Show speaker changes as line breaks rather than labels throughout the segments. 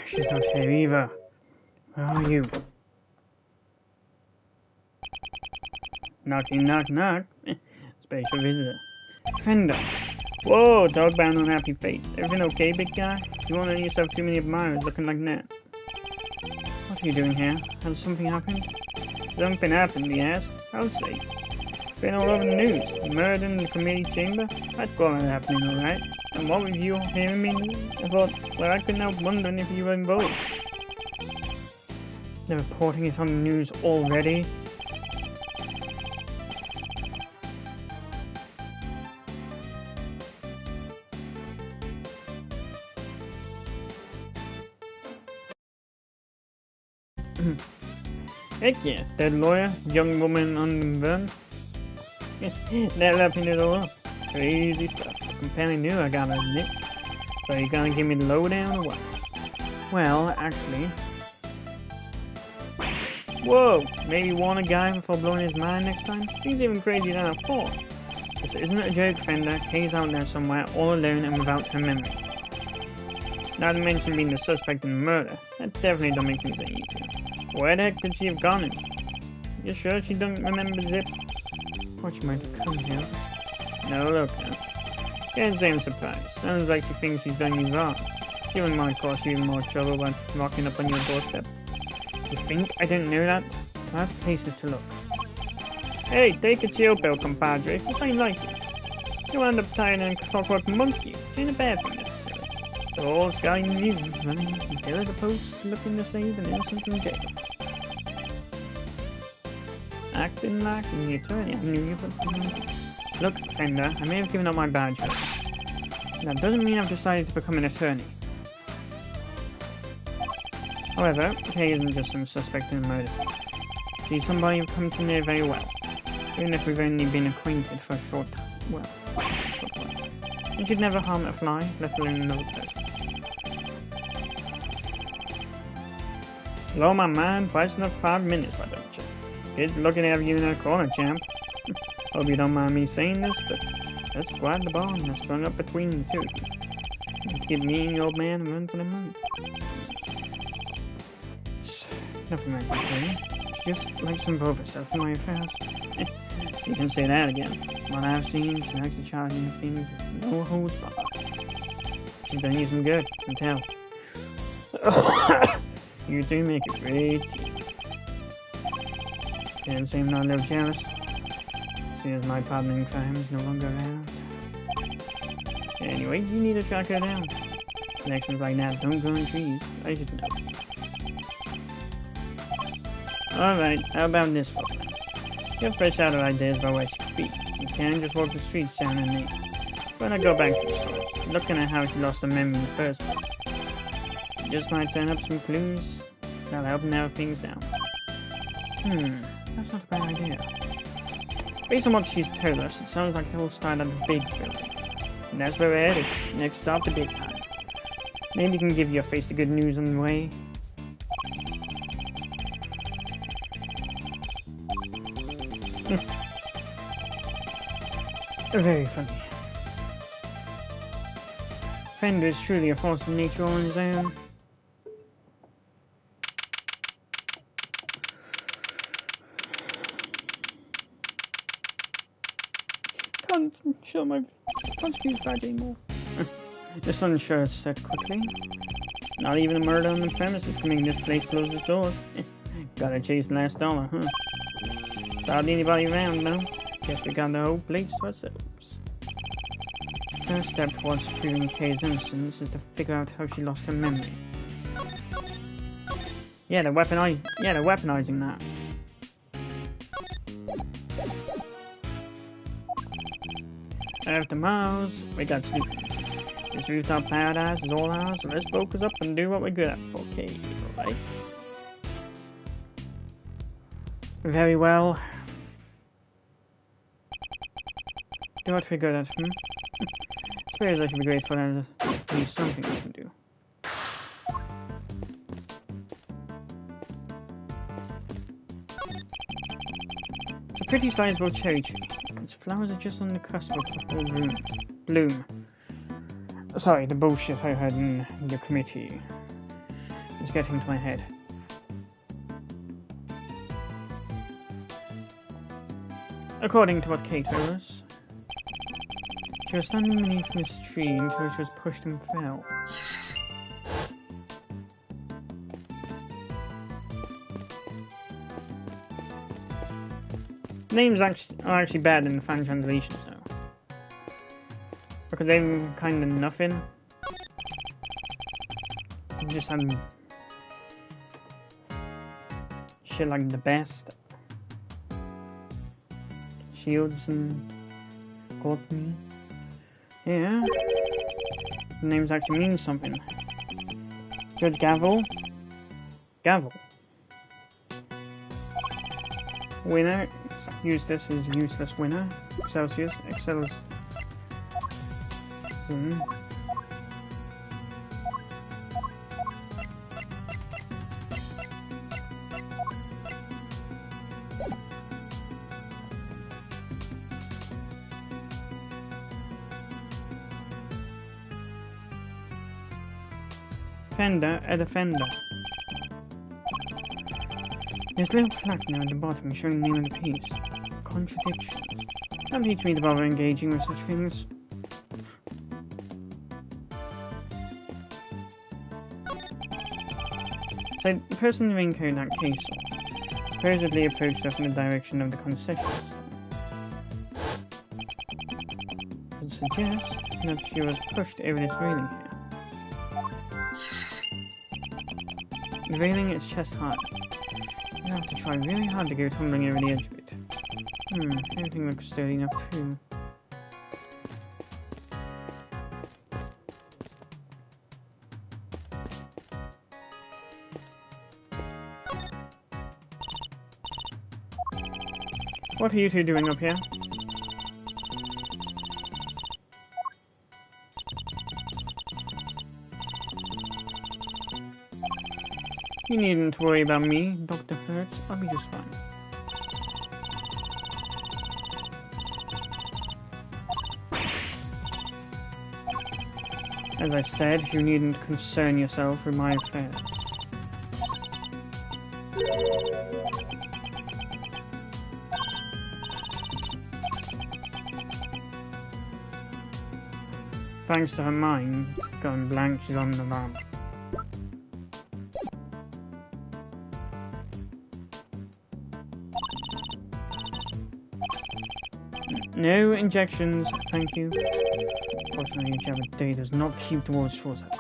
She's not here either. Where are you? Knocky knock knock. Special visitor. Fender. Whoa, dog bound on happy face. Everything okay, big guy? You won't let yourself too many admirers looking like that. What are you doing here? Has something happened? Something happened, he asked. I'll say. Been all over the news. Murder in the committee chamber? That's going to happen, alright. And what with you hearing me? I thought, well, I couldn't help wondering if you were involved. They're reporting it on the news already. Heck yeah, that lawyer, young woman on the run. They're lapping it all up. Crazy stuff. Compelling new, I gotta admit. So you gonna give me the lowdown or what? Well, actually... Whoa! Maybe warn a guy before blowing his mind next time? He's even crazier than I thought. This isn't a joke, Fender. Kay's out there somewhere, all alone and without her memory. Not to mention being the suspect in the murder. That definitely don't make things any easier. Where the heck could she have gone in? You sure she don't remember Zip? Or she might have come here. No, look now. Can't say I'm surprised. Sounds like she thinks she's done you wrong. She wouldn't want to cause you even more trouble by rocking up on your doorstep. You think I don't know that? I have places to look. Hey, take a chill pill, compadre. This ain't like it. You'll end up tying in a clockwork monkey. It ain't a bad thing necessarily. The whole sky news running from pillar to post, looking to save an innocent from jail. Acting like the attorney, I knew you but... Look, Fender, I may have given up my badge. That doesn't mean I've decided to become an attorney. However, Kay isn't just some suspect in a murder. She's somebody I've come to know very well. Even if we've only been acquainted for a short time. Well, short time. And she'd never harm a fly, let alone another person. Blow my mind twice in 5 minutes, why don't you? Kid's looking to have you in that corner, champ. Hope you don't mind me saying this, but that's quite the bond that's sprung up between the two of you. Let's give me and your old man a run for the money. Nothing like that, really. She just likes to involve herself in my affairs. You can say that again. What I've seen, she likes to charge into things with no holds barred. She's done you some good, I can tell. You do make a great team. Can't say I'm not a little jealous. Seeing as my partner in crime is no longer around. Anyway, you need to track her down. Connections like that don't grow in trees. I should know. Alright, how about this one? You're fresh out of ideas about where she could be. You can't just walk the streets down her name. When I go back to the source, looking at how she lost her memory in the first place. You just might turn up some clues that'll help narrow things down. That's not a bad idea. Based on what she's told us, it sounds like they all started at the big building. And that's where we're headed. Next stop, the big time. Maybe you can give your face the good news on the way. Very funny. Fender is truly a force of nature all on his own. Can't show my punch badge anymore. The sun sure set quickly. Not even a murder on the premises can make this place close its doors. Gotta chase the last dollar, huh? Without anybody around, though. Guess we got the whole place to ourselves. First step towards proving Kay's innocence is to figure out how she lost her memory. Yeah, they're weaponizing that. After Miles, we got Snoopy. This rooftop paradise is all ours, so let's focus up and do what we're good at for Kay, alright? Very well. Do what we're good at, Suppose I should be grateful that there's at least something I can do. It's a pretty sizable cherry tree. Its flowers are just on the cusp of full bloom. Sorry, the bullshit I heard in the committee. It's getting to my head. According to what Kate told us, she was standing beneath this tree until she was pushed and fell. Names are actually better than the fan translations, though. Because they're kind of nothing. You just had shit like the best. Shields and Courtney. Yeah. The names actually mean something. Judge Gavel. Gavel. Winner. Eustace is useless winner. Celsius. Excels. Fender, a defender. There's a little flag now at the bottom showing the name of the piece. Contradictions. Don't teach me to bother engaging with such things. So, the person in the raincoat in that case supposedly approached us in the direction of the concessions. It suggests that she was pushed over this railing here. The railing is chest high. You have to try really hard to go tumbling over the edge of it. Everything looks sturdy enough too. What are you two doing up here? You needn't worry about me, Dr. Hertz. I'll be just fine. As I said, you needn't concern yourself with my affairs. Thanks to her mind going blank, she's on the run. No injections, thank you. Fortunately, Jabba Day does not keep towards shores that way.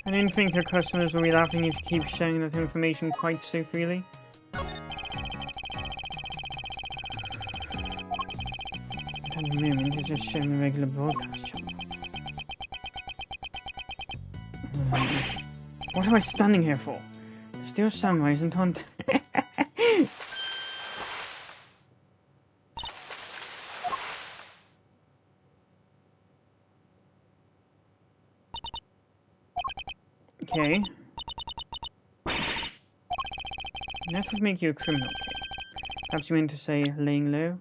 I didn't think your customers would be laughing if you keep sharing that information quite so freely. At the moment, it's just showing a regular broadcast channel. What am I standing here for? Still sunrise and on. Okay. That would make you a criminal, Kate. Perhaps you meant to say laying low?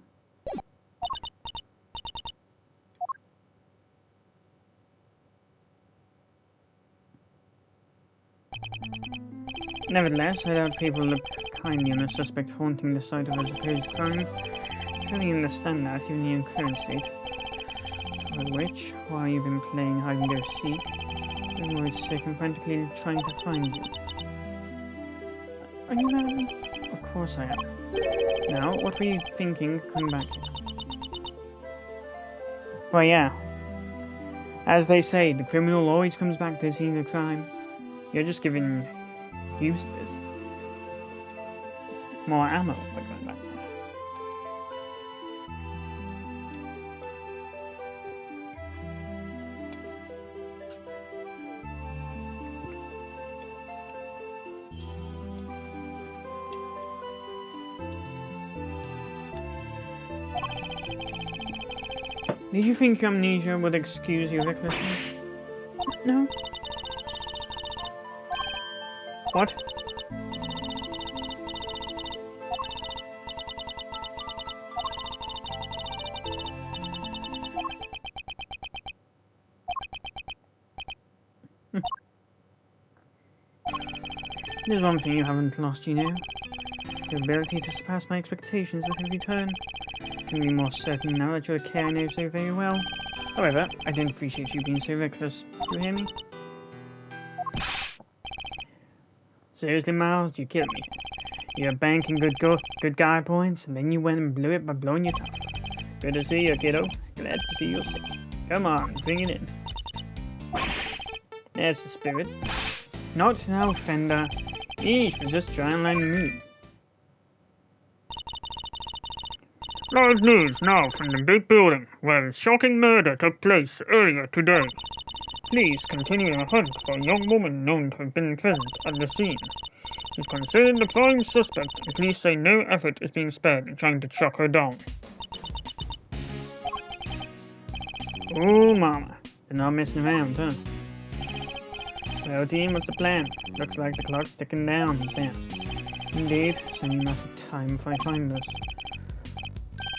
Nevertheless, I doubt people look kindly on a suspect haunting the site of a supposed crime. Fully understand that, even in your current state. For which, while you've been playing hide and go seek, I'm worried sick and frantically trying to find you. Are you mad? Of course I am. Now, what were you thinking coming back here? Well, yeah. As they say, the criminal always comes back to the scene of the crime. You're just giving Eustace more ammo by going back there. Did you think your amnesia would excuse your recklessness? No. What? There's one thing you haven't lost, you know. Your ability to surpass my expectations at every turn. Can be more certain now that you're a care I know so very well. However, I don't appreciate you being so reckless. Do you hear me? Seriously, Miles, you killed me. You're banking good guy points, and then you went and blew it by blowing your top. Good to see you, kiddo. Glad to see you're safe. Come on, bring it in. There's the spirit. Not now, Fender. Eesh, was just trying to line the mood.
Live news now from the big building where a shocking murder took place earlier today. Police continue a hunt for a young woman known to have been present at the scene. She's considered the prime suspect, and police say no effort is being spared in trying to track her down.
Oh, mama. They're not messing around, huh? Well, team, what's the plan? Looks like the clock's ticking down fast. Indeed, it's only a matter of time if I find us.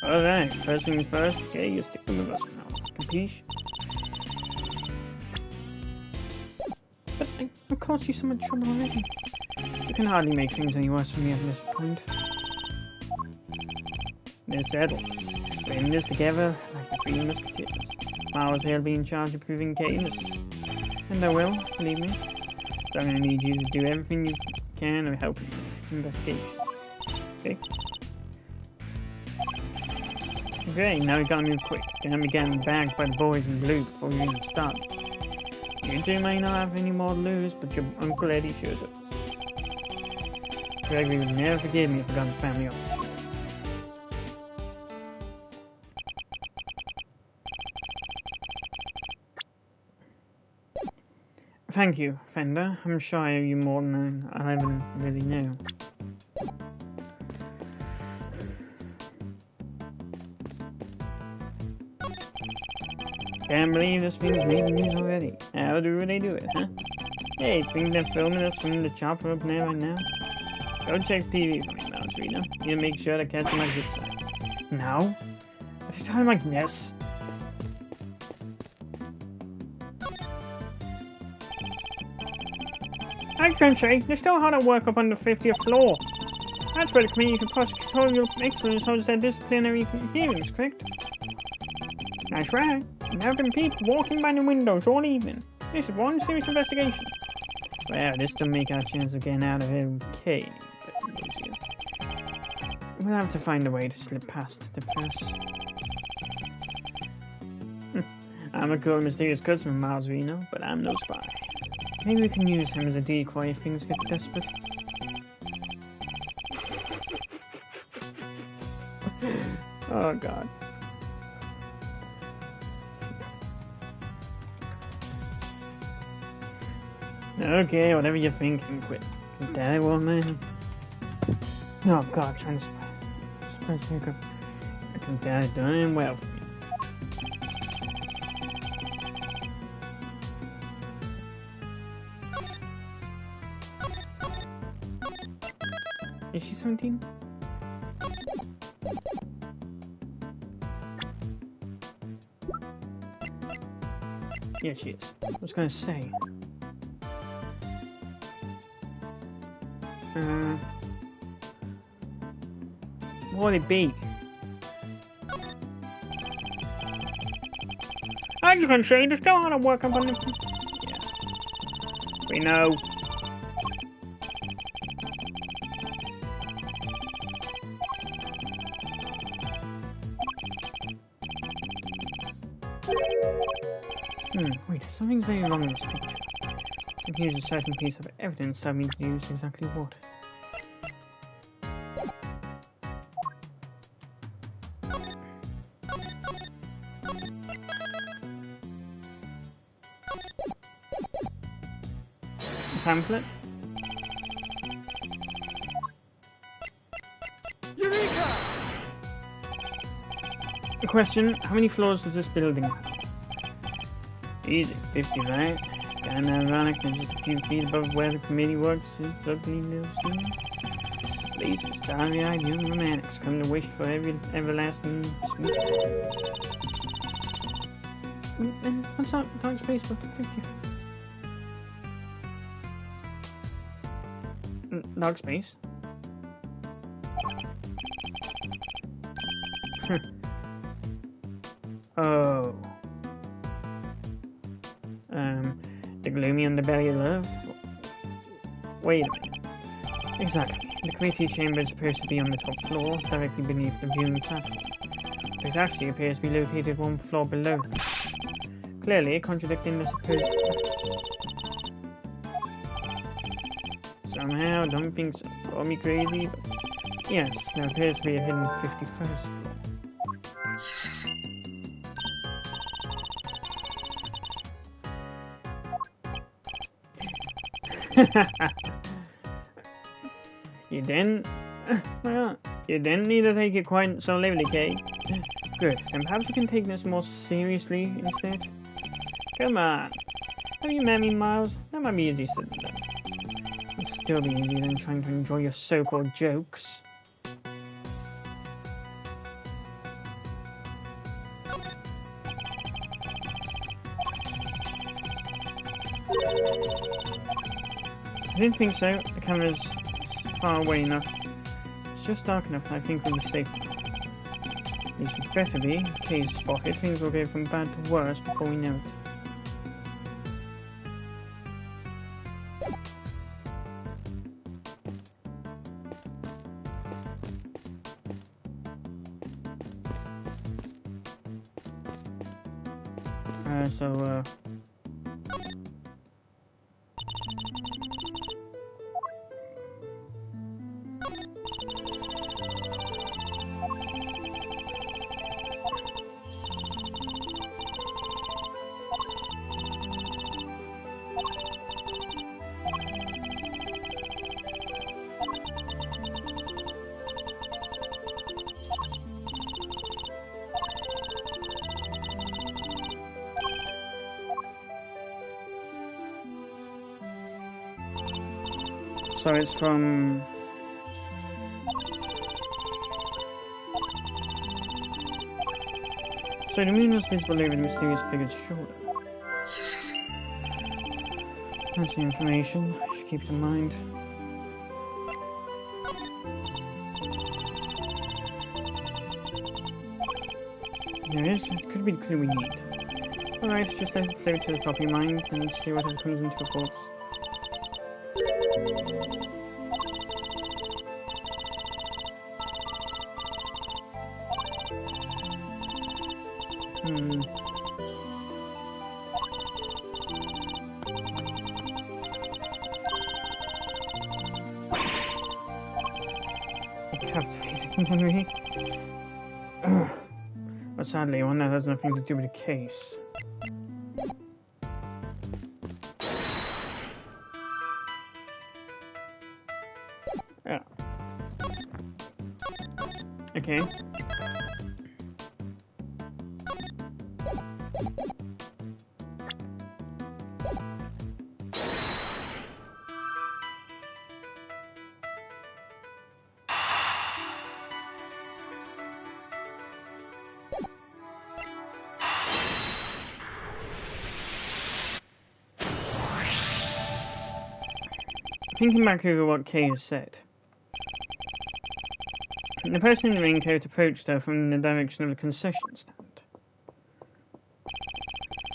Alright, first things first, okay, you're sticking with us now. Capiche? But I've caused you so much trouble already. You can hardly make things any worse for me at this point. They're settled. We're in this together, like the three musketeers. Miles here will be in charge of proving Kate innocent. And I will, believe me. So I'm going to need you to do everything you can to help me investigate. Okay? Okay, now we gotta move quick. Can't be getting bagged by the boys in blue before we even start. You two may not have any more to lose, but your Uncle Eddie sure does. Gregory would never forgive me if I got the family off. Thank you, Fender. I'm sure I owe you more than I even really know. Can't believe this thing's making news already. How do they do it, huh? Hey, think they're filming us from the chopper up there right now? Go check TV for me, Mouse Reno. You make sure to catch my good side. Now? At a time like this? I can't say, there's still hard at work up on the 50th floor. That's where the Committee for Prosecutorial Excellence holds their disciplinary hearings, correct? That's right. There have been people walking by the windows all evening. This is one serious investigation. Well, this doesn't make our chance of getting out of here okay. We'll have to find a way to slip past the press. I'm a cool, mysterious customer, Miles Reno, but I'm no spy. Maybe we can use him as a decoy if things get desperate. Oh, God. Okay, whatever you're thinking, quit. That woman. Oh God, trying to spread Jacob. I can tell he's doing well for me. Is she 17? Yeah, she is. I was gonna say. What would it be? As you can see, there's still a lot of work up on the... Yeah. We know. Wait, something's very wrong in this picture. Here's a certain piece of evidence that means to use exactly what. Pamphlet?
Eureka!
Question, how many floors does this building have? Easy, 50, right? Kinda ironic that just a few feet above where the committee works is ugly little scene. Lazy, starry-eyed young romantics come to wish for everlasting sweet. And what's up? Dark space, what the frick? Dark space? Oh. The gloomy underbelly of love? Wait a minute. Exactly. The committee chamber is supposed to be on the top floor, directly beneath the viewing platform. But it actually appears to be located one floor below them. Clearly contradicting the supposed... Somehow, don't think so. Call me crazy, but... Yes, there appears to be a hidden 51st floor. You didn't? Well, you didn't need to take it quite so literally, Kay. Good, then perhaps you can take this more seriously instead? Come on. Have you met me, Miles? That might be easy said than done. It'd still be easier than trying to enjoy your so-called jokes. I didn't think so. The camera's far away enough. It's just dark enough and I think we'll be safe. At least it's better be. In case spotted, things will go from bad to worse before we know it. So it's from... So the moon was visible over the mysterious figure's shoulder. That's the information I should keep in mind. There it is. That could be the clue we need. Alright, just let it float to the top of your mind and see whatever comes into your thoughts. Captivating memory. But sadly, one that has nothing to do with the case. Yeah. Okay. Thinking back over what Kay has said, the person in the raincoat approached her from the direction of the concession stand,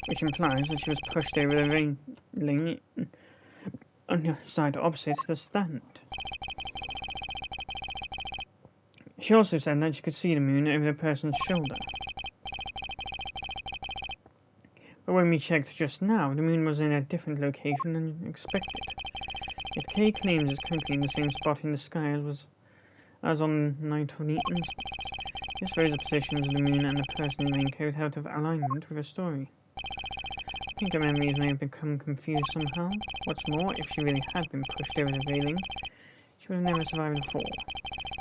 which implies that she was pushed over the railing on the side opposite the stand. She also said that she could see the moon over the person's shoulder. But when we checked just now, the moon was in a different location than expected. Yet Kay claims it's currently in the same spot in the sky as on the night of the incident. This throws the positions of the moon and the person in the raincoat out of alignment with her story. I think her memories may have become confused somehow. What's more, if she really had been pushed over the railing, she would have never survived the fall.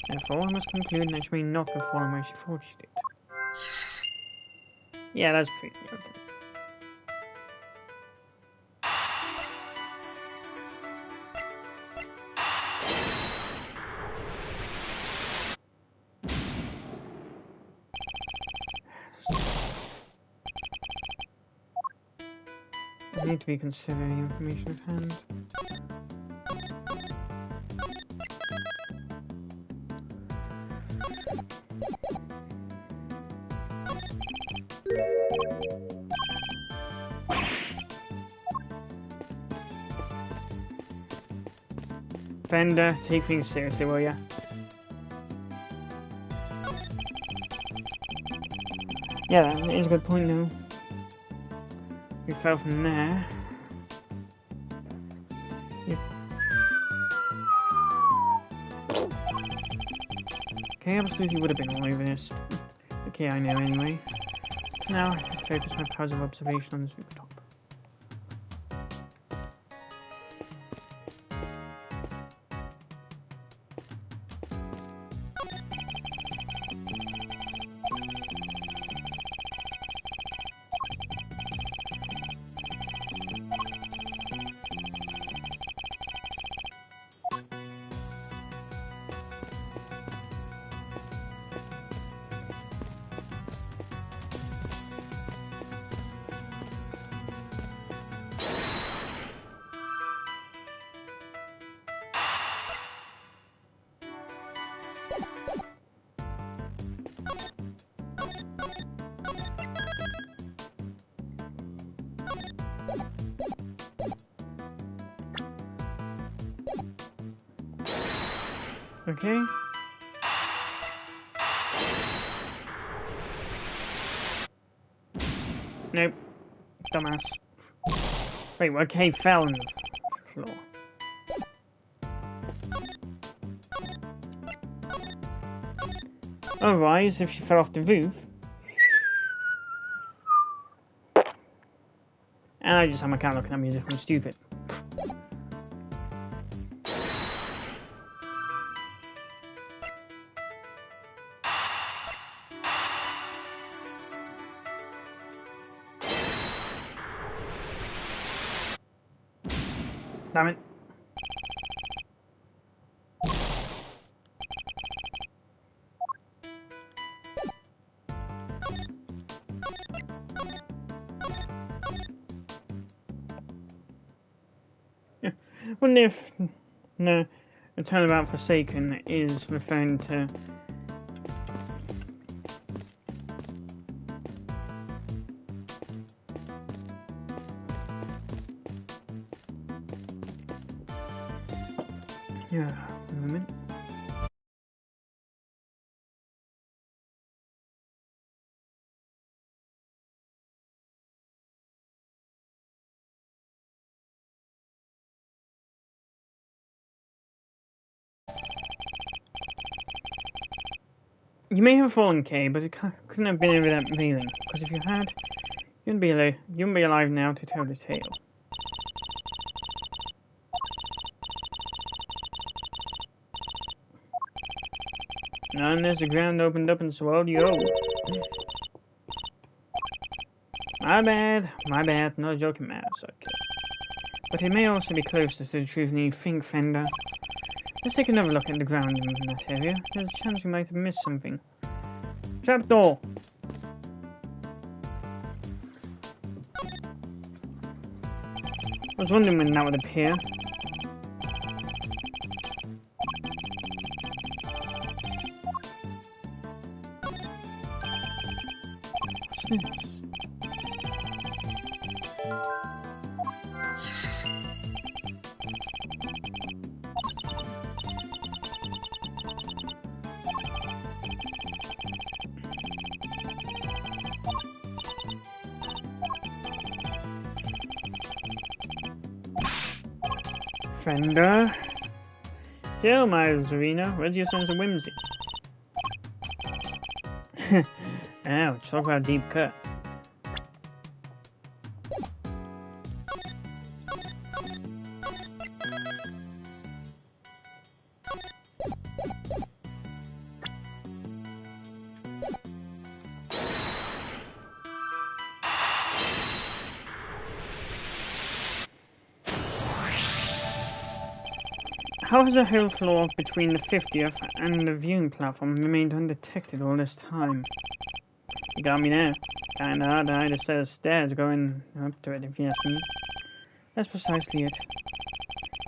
Therefore, I must conclude that she may not have fallen where she thought she did. Yeah, that's pretty okay. I need to be considering the information at hand. Fender, take things seriously, will ya? Yeah, that is a good point, though. We fell from there. Yep. Okay, absolutely would have been all over this. Okay, I know anyway. Now, I have to focus my powers of observation on this rooftop. Okay. Nope. Dumbass. Wait, what cave fell on the floor? Otherwise, if she fell off the roof... And I just have my cat looking at me as if I'm stupid. Damn it. Wouldn't if no, the turnabout Forsaken is referring to yeah, a moment. You may have fallen, Kay, but it couldn't have been over that railing, because if you had, you wouldn't be alive now to tell the tale. Not unless the ground opened up and swallowed you whole. My bad, not joking matters, okay. But it may also be closer to the truth than you think, Fender. Let's take another look at the ground in that area. There's a chance we might have missed something. Trapdoor! I was wondering when that would appear. What's this? Fender? Kill my Zarina, where's your sense of whimsy? Ouch, talk about a deep cut. How has the whole floor between the 50th and the viewing platform remained undetected all this time? You got me there. Kinda hard to hide a set of stairs going up to it, if you ask me. That's precisely it.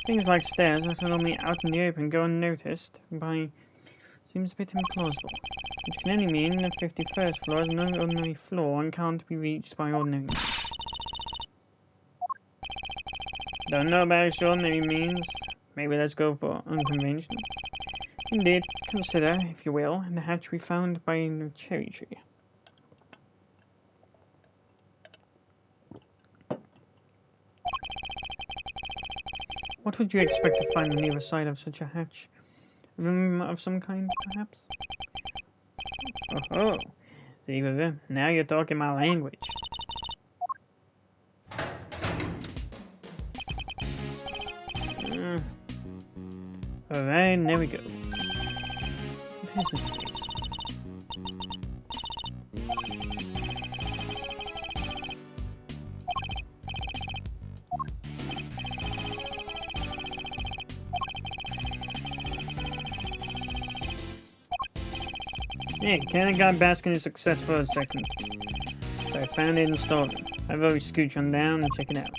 Things like stairs that are normally out in the open go unnoticed by... seems a bit implausible. Which can only mean the 51st floor is no ordinary floor and can't be reached by ordinary means. Don't know about extraordinary means. Maybe let's go for unconventional. Indeed, consider, if you will, the hatch we found by the cherry tree. What would you expect to find on the other side of such a hatch? A room of some kind, perhaps? Oh, see, now you're talking my language. Alright, there we go. This is nice. Hey, kinda got basking in success for a second. So I found it and installed it. I've always scooch on down and check it out.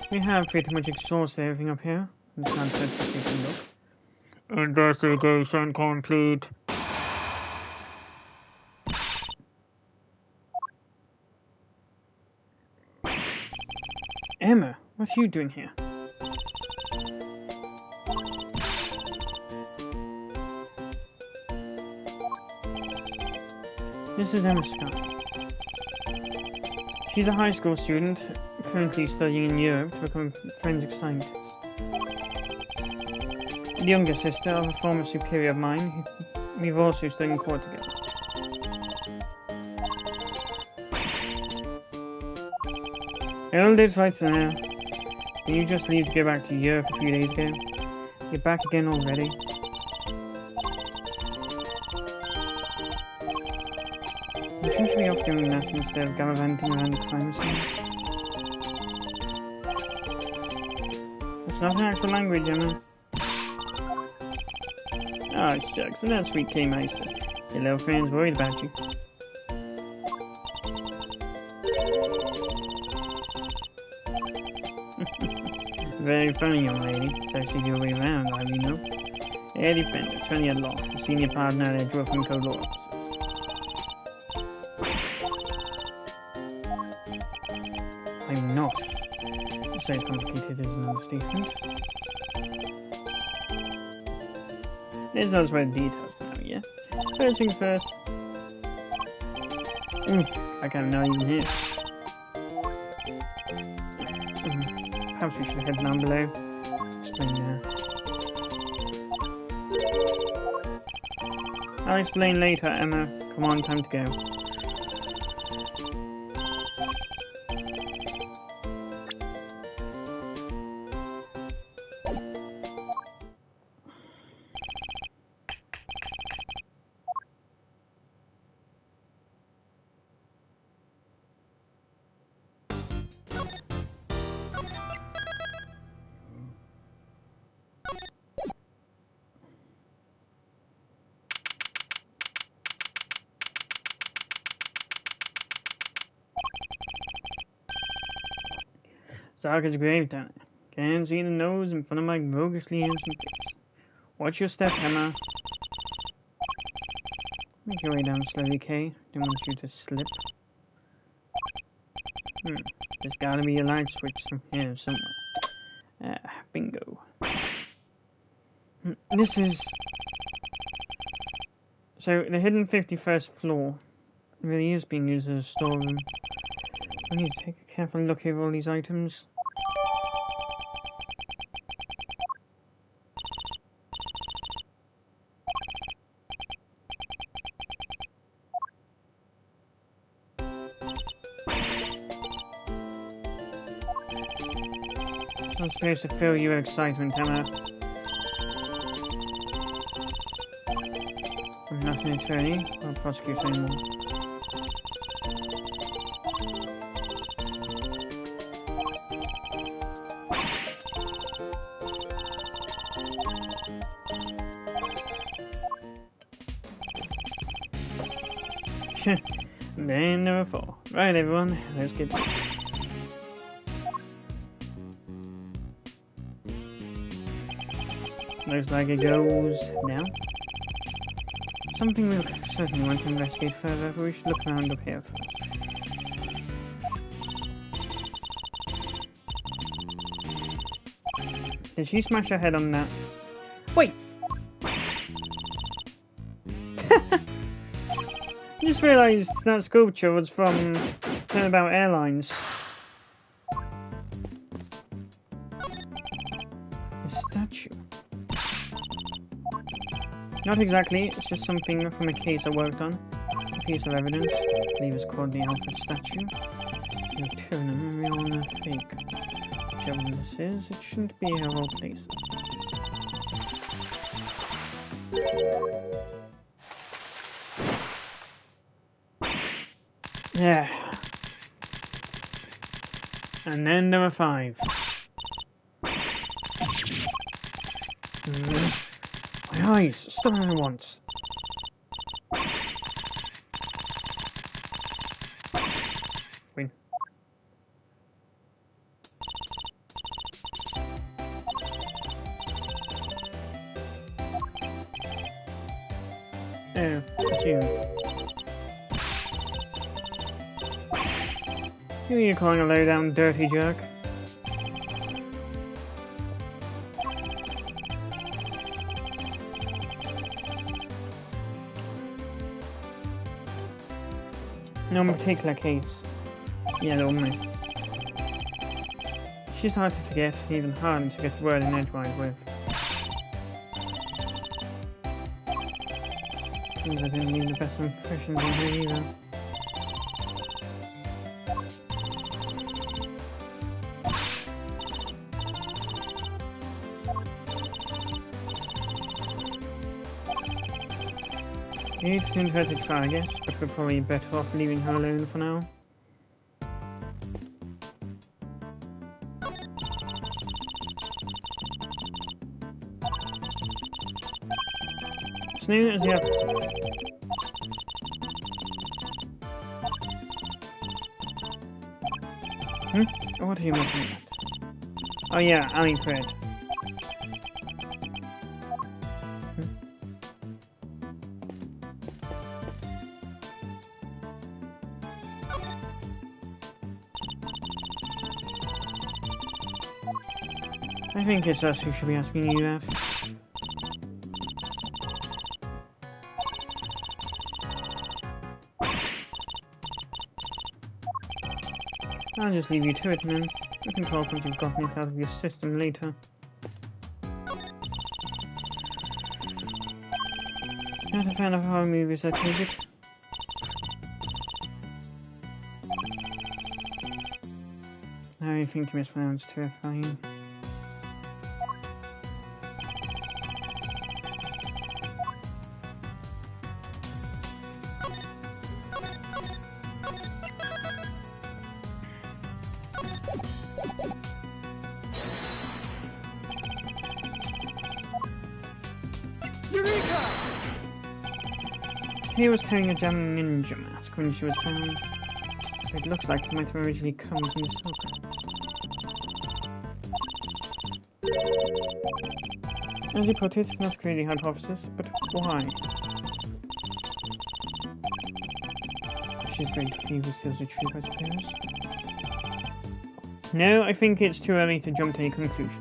We have pretty much exhausted everything up here. It's not such a big look.
Investigation complete.
Emma, what are you doing here? This is Emma Scott. She's a high school student, currently studying in Europe to become a forensic scientist. The younger sister of a former superior of mine, we've also studied in court together. Hold it right now. Did you just leave to go back to Europe a few days ago? You're back again already? You seem to be off doing that instead of gallivanting around the time machine. It's not an actual language, Emma. Oh, shucks, and that sweet K-Meister. Your little friend's worried about you. Very funny, young lady. It's actually the other way around, I you know. Eddie Fender, 20 at law, senior partner at Edgeworth & Co. Law Offices. I'm not. To say complicated is an understatement. Let's not sweat the details now, yeah? First things first. Like I'm not even here. Perhaps we should head down below. Explain now. I'll explain later, Emma. Come on, time to go. Sarkis grave time. Can't see the nose in front of my roguishly handsome face. Watch your step, Emma. Make your way down slowly, Kay. Don't want you to slip. There's gotta be a light switch here somewhere. Bingo. This is... So, the hidden 51st floor really is being used as a storeroom. I need to take a careful look over all these items. I'm supposed to fill you with excitement, Emma. I'm not an attorney or a prosecutor anymore. Then number 4. Right, everyone, let's get to it. Looks like it goes down. Something we'll certainly want to investigate further, but we should look around up here first. Did she smash her head on that? Wait! I just realised that sculpture was from Turnabout Airlines. A statue. Not exactly, it's just something from a case I worked on. A piece of evidence. I believe it's called the Alfred statue. Return a memory on a fake. Whichever this is, it shouldn't be of all places. Yeah. And then number 5. My eyes! Stop it at once! Wait. Oh, it's you. Who are you calling a low-down dirty jerk? No particular case. Yeah, the woman. She's hard to forget, even harder to get word in edgewise with. Seems I didn't leave the best impressions on her either. It didn't hurt to try, I guess, but we're probably better off leaving her alone for now. Snoo as the opposite. What are you looking at? Oh yeah, Ali Fred. I think it's us who should be asking you that. I'll just leave you to it, man. You can talk once you've gotten it out of your system later. Not a fan of horror movies, I take it. I think Miss Brown's terrifying. He was carrying a damn ninja mask when she was found. It looks like it might have originally come from the smoke. As you put it, not really hypothesis, but why? She's great for you, still a troop, I suppose. No, I think it's too early to jump to any conclusions.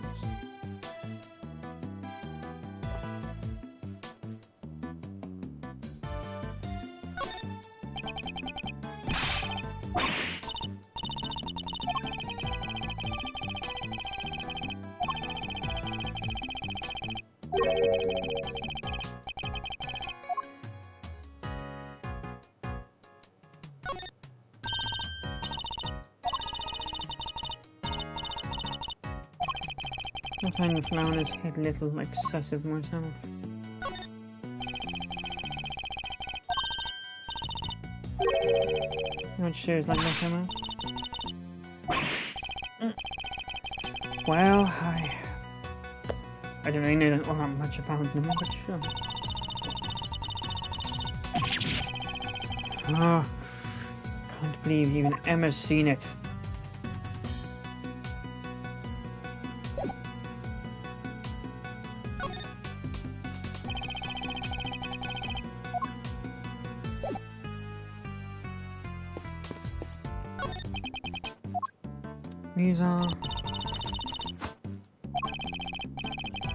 I find the flower's head a little excessive myself. Not sure it's like that, Emma. Well, I I don't really know all that much about them, but sure. Ah, can't believe even Emma's seen it. These are...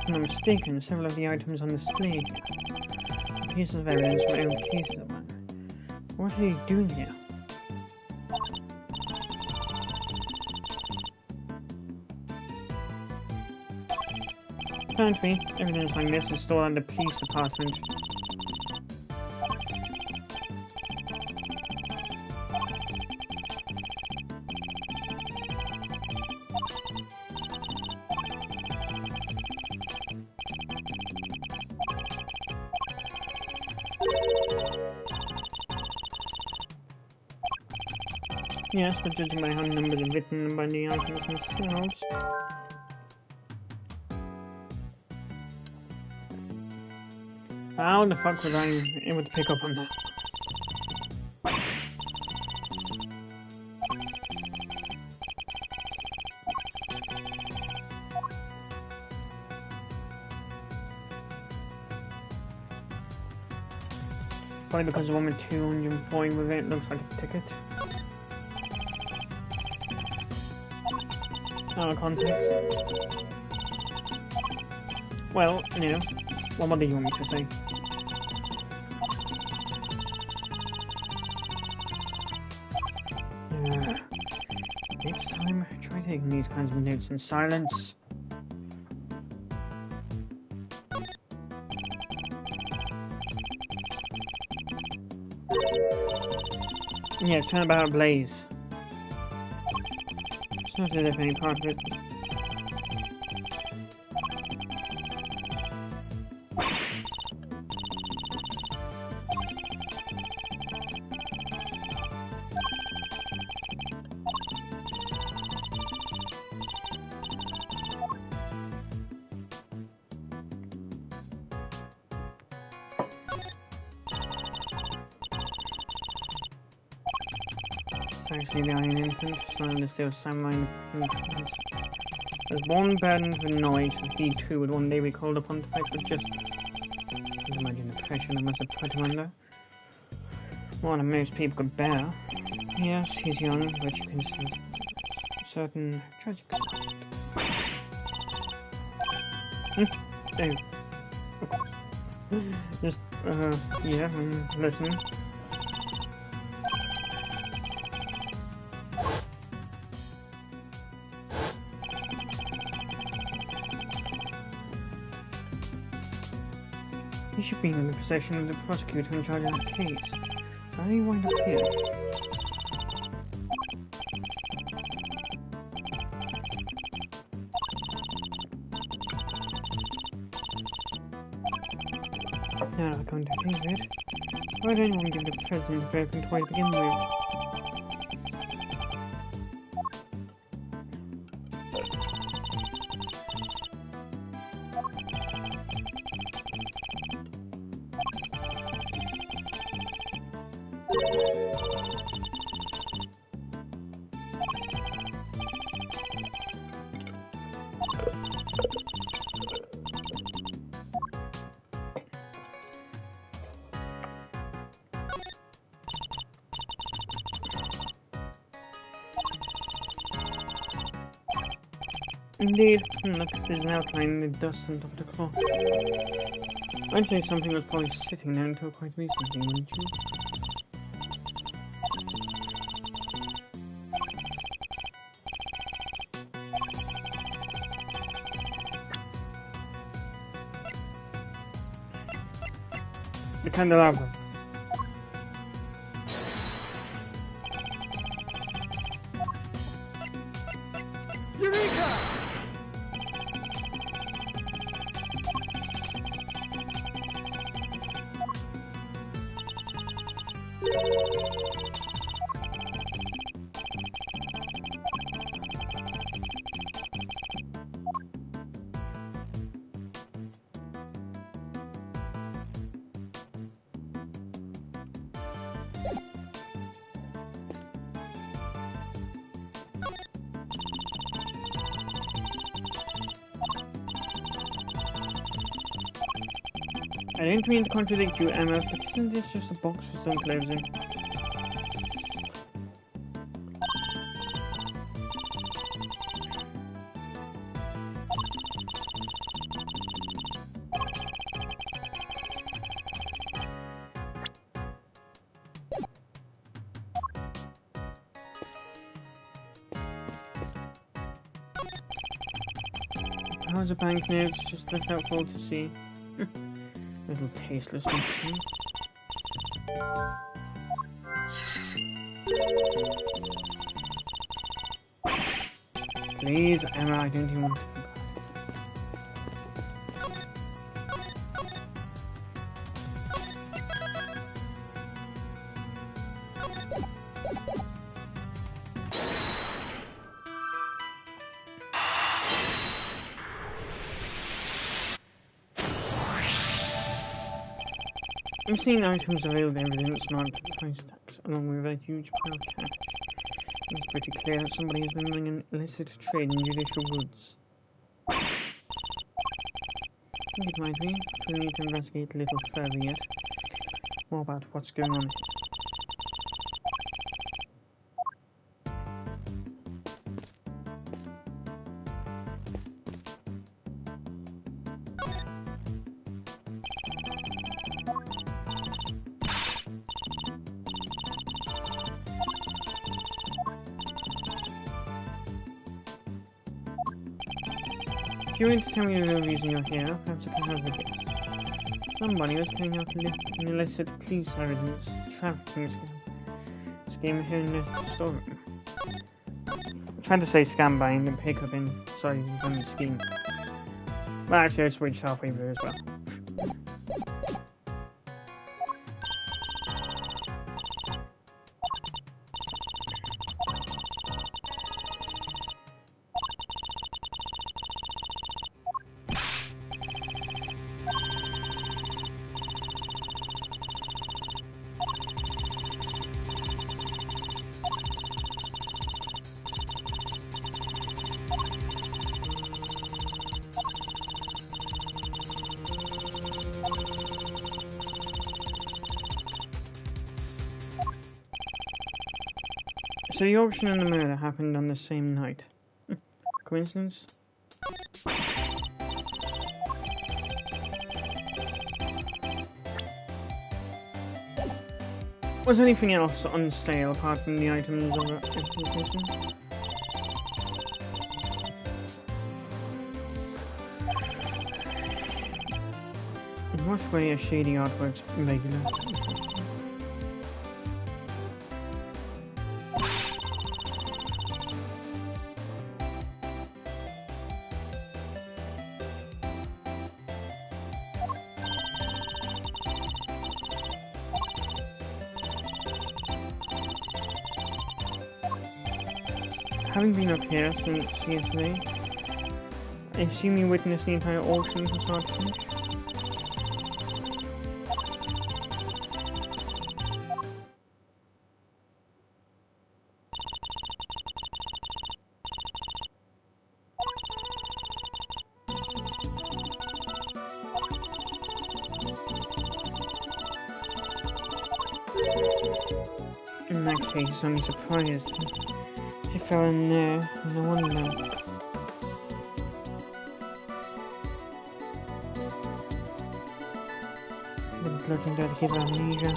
If I'm not mistaken, several of the items on display. Pieces of evidence from old cases of mine. What are you doing here? Apparently, evidence like this is stored at the police department. Yes, but judging by how numbers are written by the items themselves. How the fuck was I able to pick up on that? Probably because the one with 240 with it looks like a ticket. Out of context. Well, you know, what more do you want me to say? Next time, try taking these kinds of notes in silence. Yeah, turn about Blaze. It's not as if any part of it. Actually, the Iron Infant, son of the Steel Samurai, was born burdened with knowledge that he too would one day be called upon to fight for justice. Can't imagine the pressure that must have put him under. More than most people could bear. Yes, he's young, but you can see a certain tragic side. Oh. Just, yeah, listen. He should be in the possession of the prosecutor in charge of that case. How do you wind up here? Now I'm going to think of it. Why would anyone give the president a broken toy to begin with? Indeed, look, there's an outline in the dust on top of the cloth. I'd say something was probably sitting there until quite recently, wouldn't you? The candelabra. I don't mean to contradict you, Emma, but isn't this just a box with some clothes in? How's the banknotes just left out for all to see? Little tasteless thing. Please, Emma, I don't even want to. I've seen items revealed evidence marked price tags, along with a huge pile of cash. It's pretty clear that somebody has been running an illicit trade in judicial goods. I think it might be, but we'll need to investigate a little further yet. More about what's going on here. If you're going to tell me the real reason you're here, perhaps I can have a guess. Somebody was carrying out an illicit police evidence trafficking scheme here in the storeroom. I tried to say scam buying and pick up in the scheme. Well, actually I switched halfway through as well. So the auction and the murder happened on the same night. Coincidence? Was anything else on sale apart from the items of the exposition? In what way are shady artworks regular? Having been up here since yesterday, I assume you witnessed the entire auction from start to finish? In that case, I'm surprised. She fell in there, no wonder. Been bludgeoned out to give her amnesia.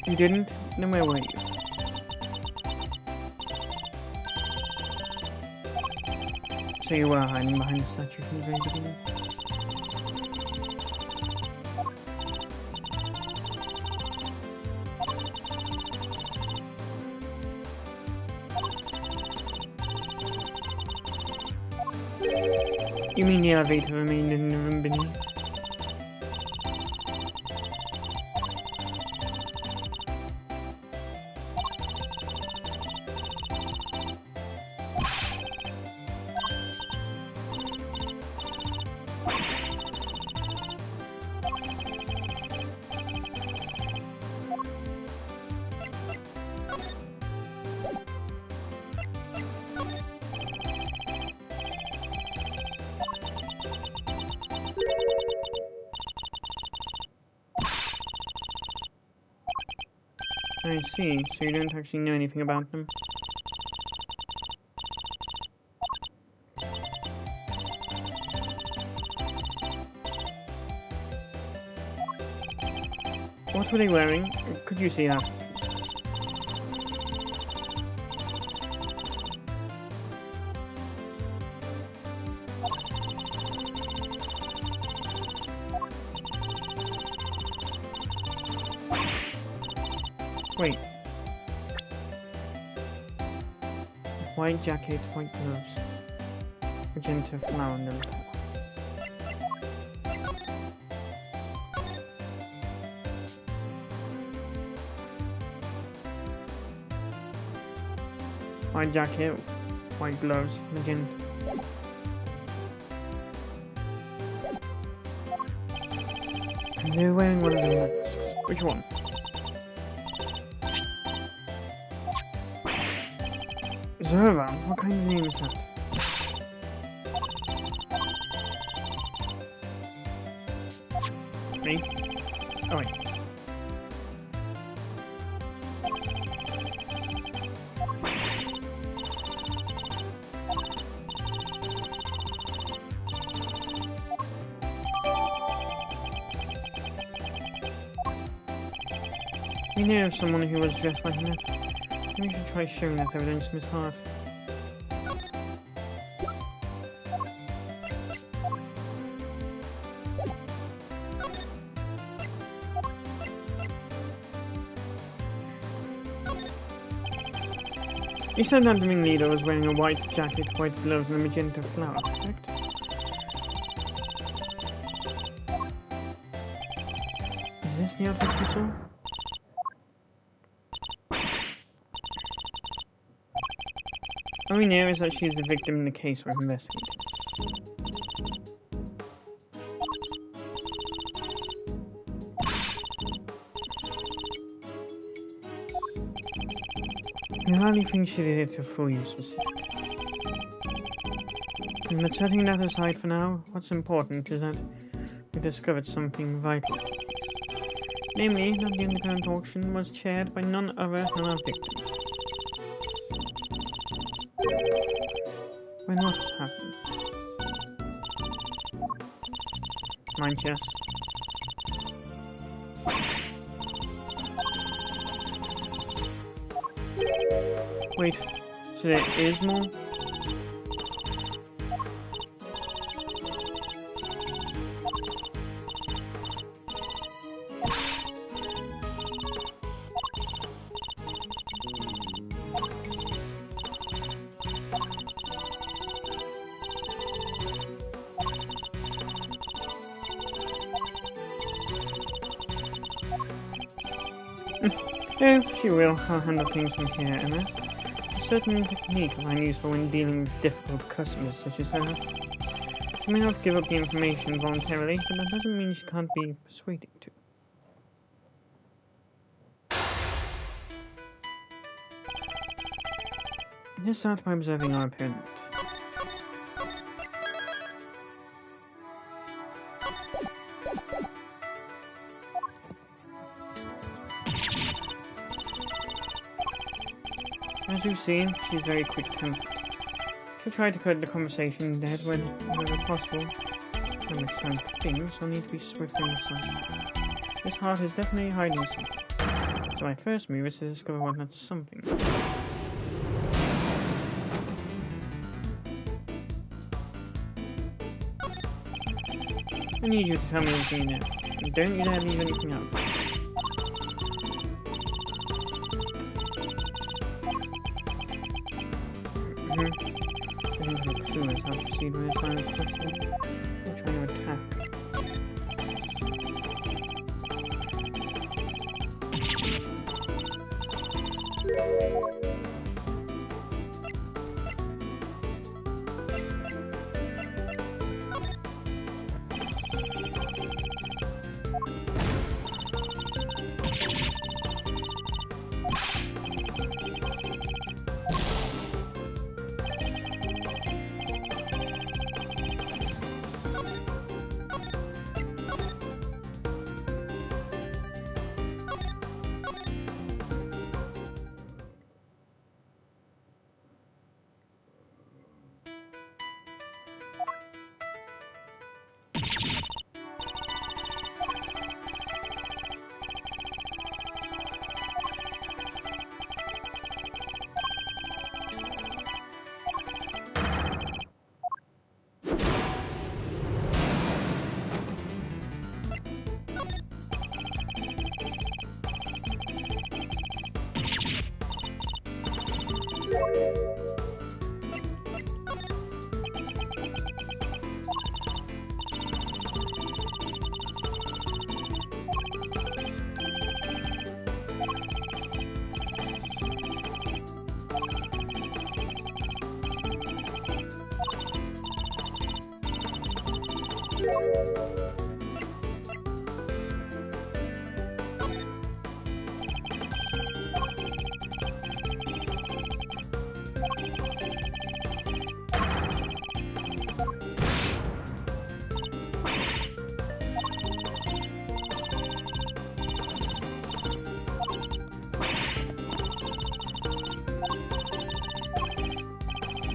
You didn't? Then where were you? So you were hiding behind the statue from the very beginning? You mean the elevator remained in the room beneath? I see, so you don't actually know anything about them. What were they wearing? Could you see that? Wait. White jacket, white gloves. Magenta flower on them. White jacket, white gloves, magenta. And they're wearing one of the masks. Which one? Zora? What kind of name is that? Me? Oh wait. We know of someone who was dressed like that. We should try showing that evidence to Miss Hart. You said that the ringleader was wearing a white jacket, white gloves, and a magenta flower, correct? Is this the outfit you saw? All we know is that she is the victim in the case we're investigating. I hardly think she did it to fool you specifically. But setting that aside for now, what's important is that we discovered something vital. Namely, that the underground auction was chaired by none other than our victim. When what happened? Mind chess. Wait, so there is more? Oh, she will. I'll handle things from here, Emma. A certain technique I find useful when dealing with difficult customers such as that. She may not give up the information voluntarily, but that doesn't mean she can't be persuaded to. Let's start by observing our opponent. As we've seen, she's very quick-tempered. She'll try to cut the conversation dead whenever possible. When it's time for things, I'll need to be swift and decisive. This heart is definitely hiding something. So my first move is to discover what that something is. I need you to tell me everything now. And don't you dare leave anything out. don't have a clue as how to proceed with this line of questioning. They're trying to attack.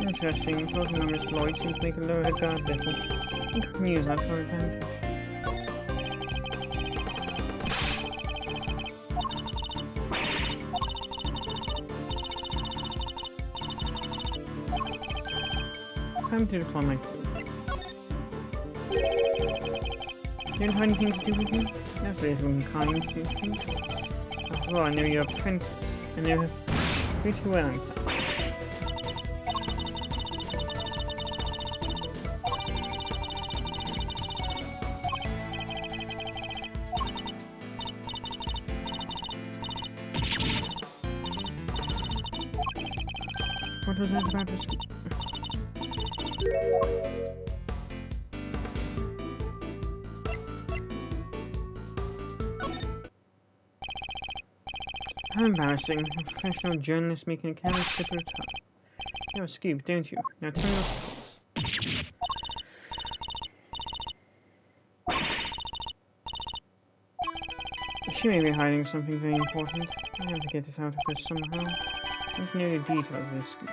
Interesting, closing on Miss Lloyd seems to make her lower her guard level. You can use that for advantage. Time to decline my clue. You don't have anything to do with me? That's a little unkind, do you think? After all, I know you're a apprentice, and know her pretty well, in fact. What was that about us? How embarrassing. A professional journalist making a careless slip of the tongue. You have a scoop, don't you? Now tell me your thoughts. She may be hiding something very important. I have to get this out of her somehow. I want to know the details of this scoop.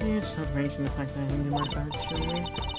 Yeah, stop mentioning the fact that I ended my badge, shall we?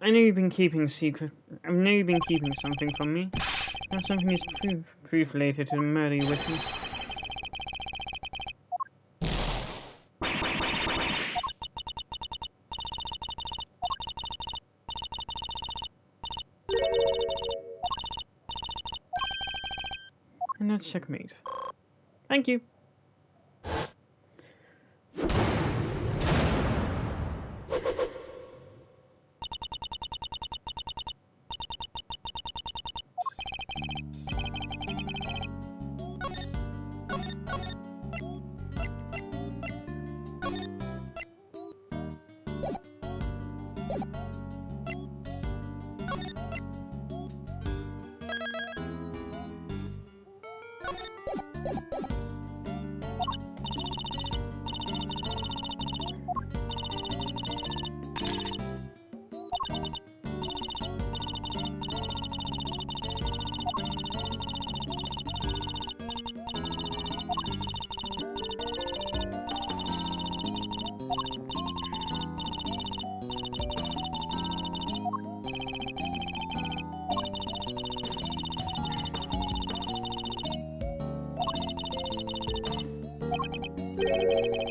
I know you've been keeping secret. I know you've been keeping something from me. That something is proof related to the murder you witnessed. And that's checkmate. Thank you.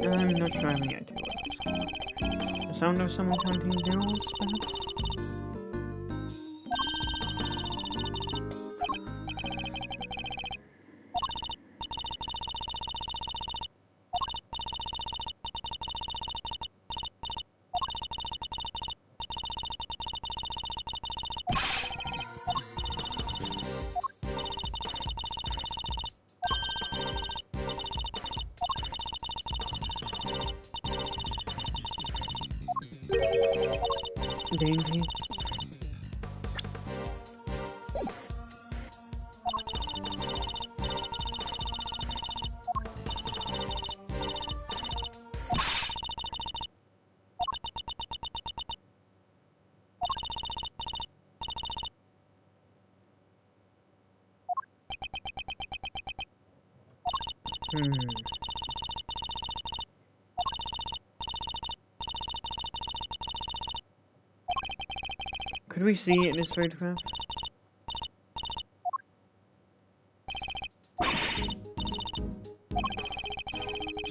I'm not sure I have any idea what that's. The sound of someone counting zeros, perhaps? Dainty. Could we see it in this photograph?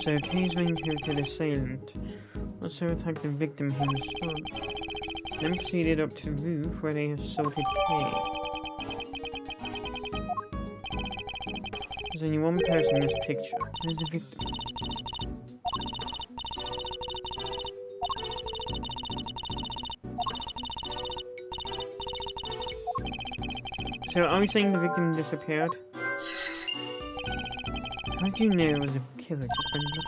So Kay's main character, the assailant, also attacked the victim in response, then proceeded up to the roof where they assaulted Kay. There's only one person in this picture. Where's the victim? So are we saying the victim disappeared? How did you know it was a killer just by looking?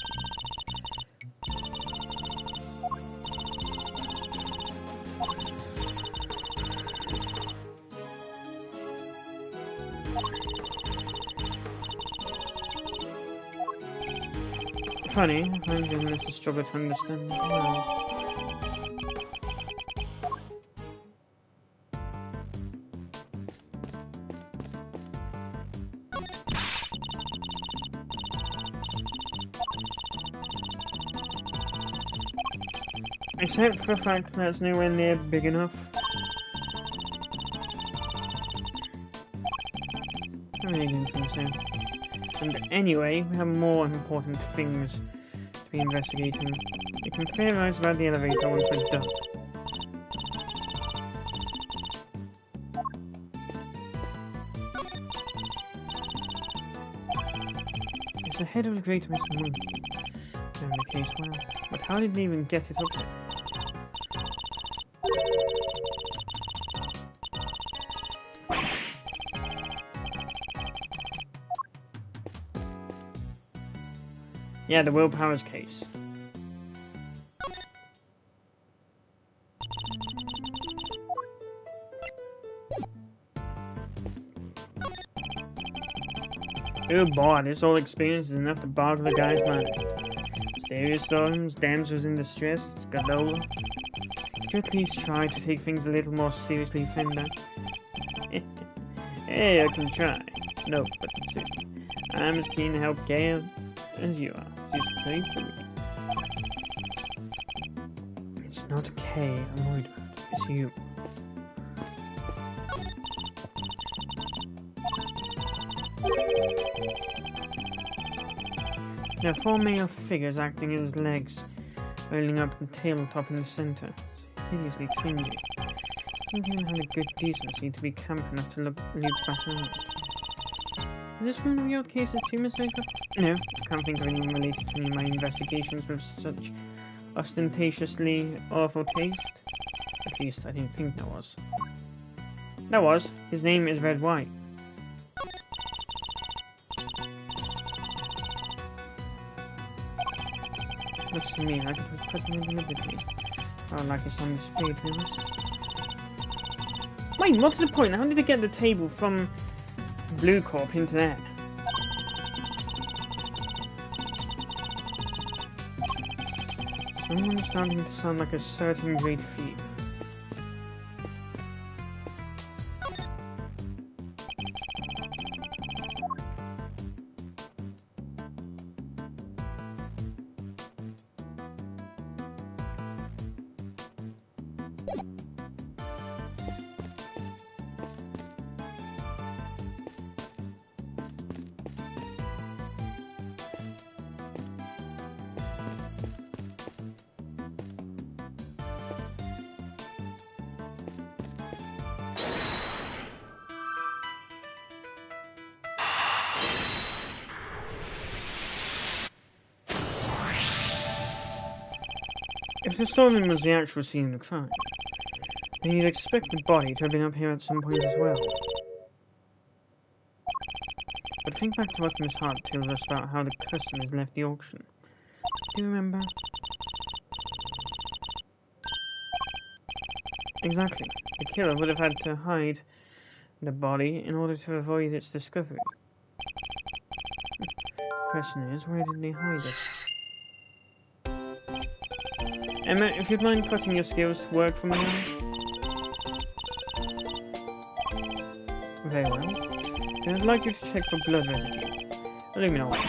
Funny, I find journalists struggle to understand why. Except for the fact that it's nowhere near big enough. I'm really going to say. And anyway, we have more important things to be investigating. We can theorize about the elevator once we're done. It's the head of the Great Mist Monkey. In the case, well, but how did they even get it up there? Yeah, the Will Powers case. Oh boy, this old experience is enough to boggle a guy's mind. Serious storms, damsels in distress, Gadola. Could you at least try to take things a little more seriously, Fender? Hey, I can try. No, but seriously, I'm as keen to help Gale as you are. Just stay for me. It's not Kay I'm worried about. It's you. There are 4 male figures acting as legs, holding up the tabletop in the center. It's hideously clingy. Don't even have the good decency to be camp enough to loop back around. Is this one of your cases too, Miss Aker? No, I can't think of anyone related to any of my investigations with such ostentatiously awful taste. At least, I didn't think there was. There was. His name is Red White. Looks to me like it was put in deliberately. I would like it on display, to be honest. Wait, what's the point? How did they get the table from Blue Corp into there? Someone's starting to sound like a certain great thief. If the storeroom was the actual scene of the crime, then you'd expect the body to have been up here at some point as well. But think back to what Miss Hart tells us about how the customers left the auction. Do you remember? Exactly. The killer would have had to hide the body in order to avoid its discovery. The question is, where did they hide it? Emma, if you'd mind putting your skills to work for me now? Very well. Then I'd like you to check for blood residue. Let me know what.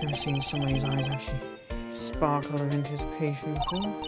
Never seen somebody's eyes actually sparkle of anticipation before.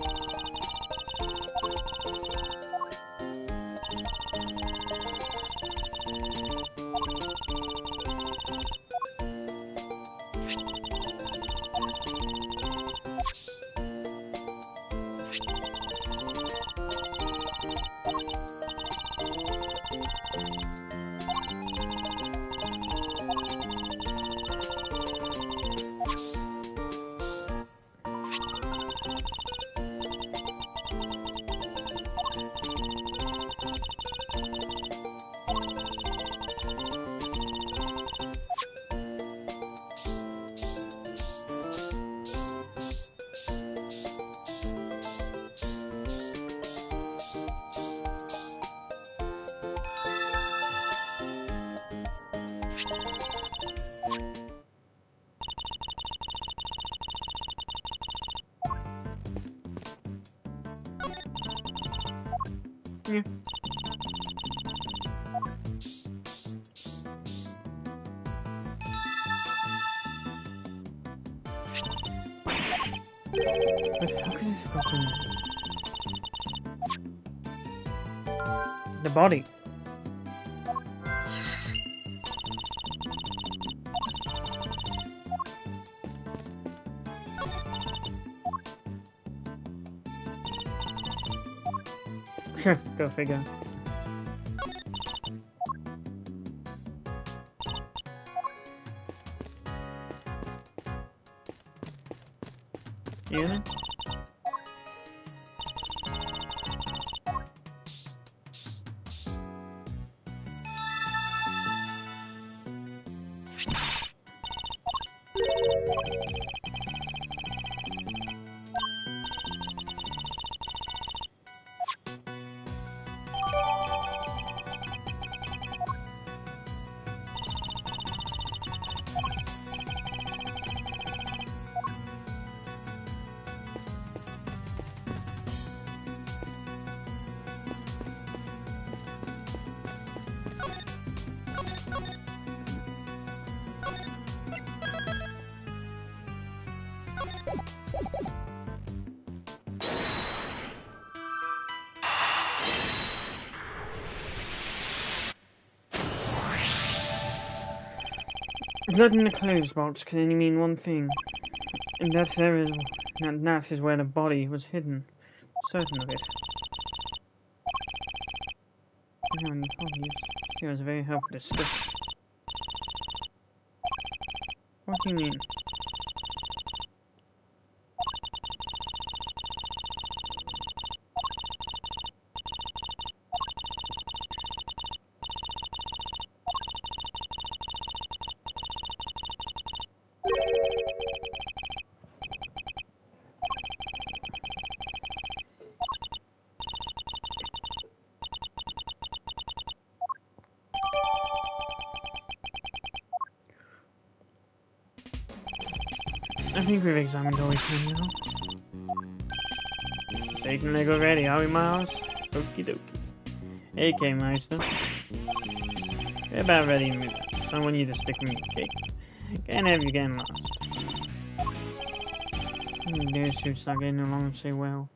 Yeah. But how could it have gotten the body? Go figure. Unit? blood in the clothes box can only mean one thing, and that is where the body was hidden. Certain of it. No, obvious. It was very helpful discussion. What do you mean? I think we've examined all we can now. Taking leg already, are we, Miles? Okie dokie. Okay, Meister. We're about ready to move out, so I want you to stick with me, okay? Can't have you getting lost. Those suits are getting along so well.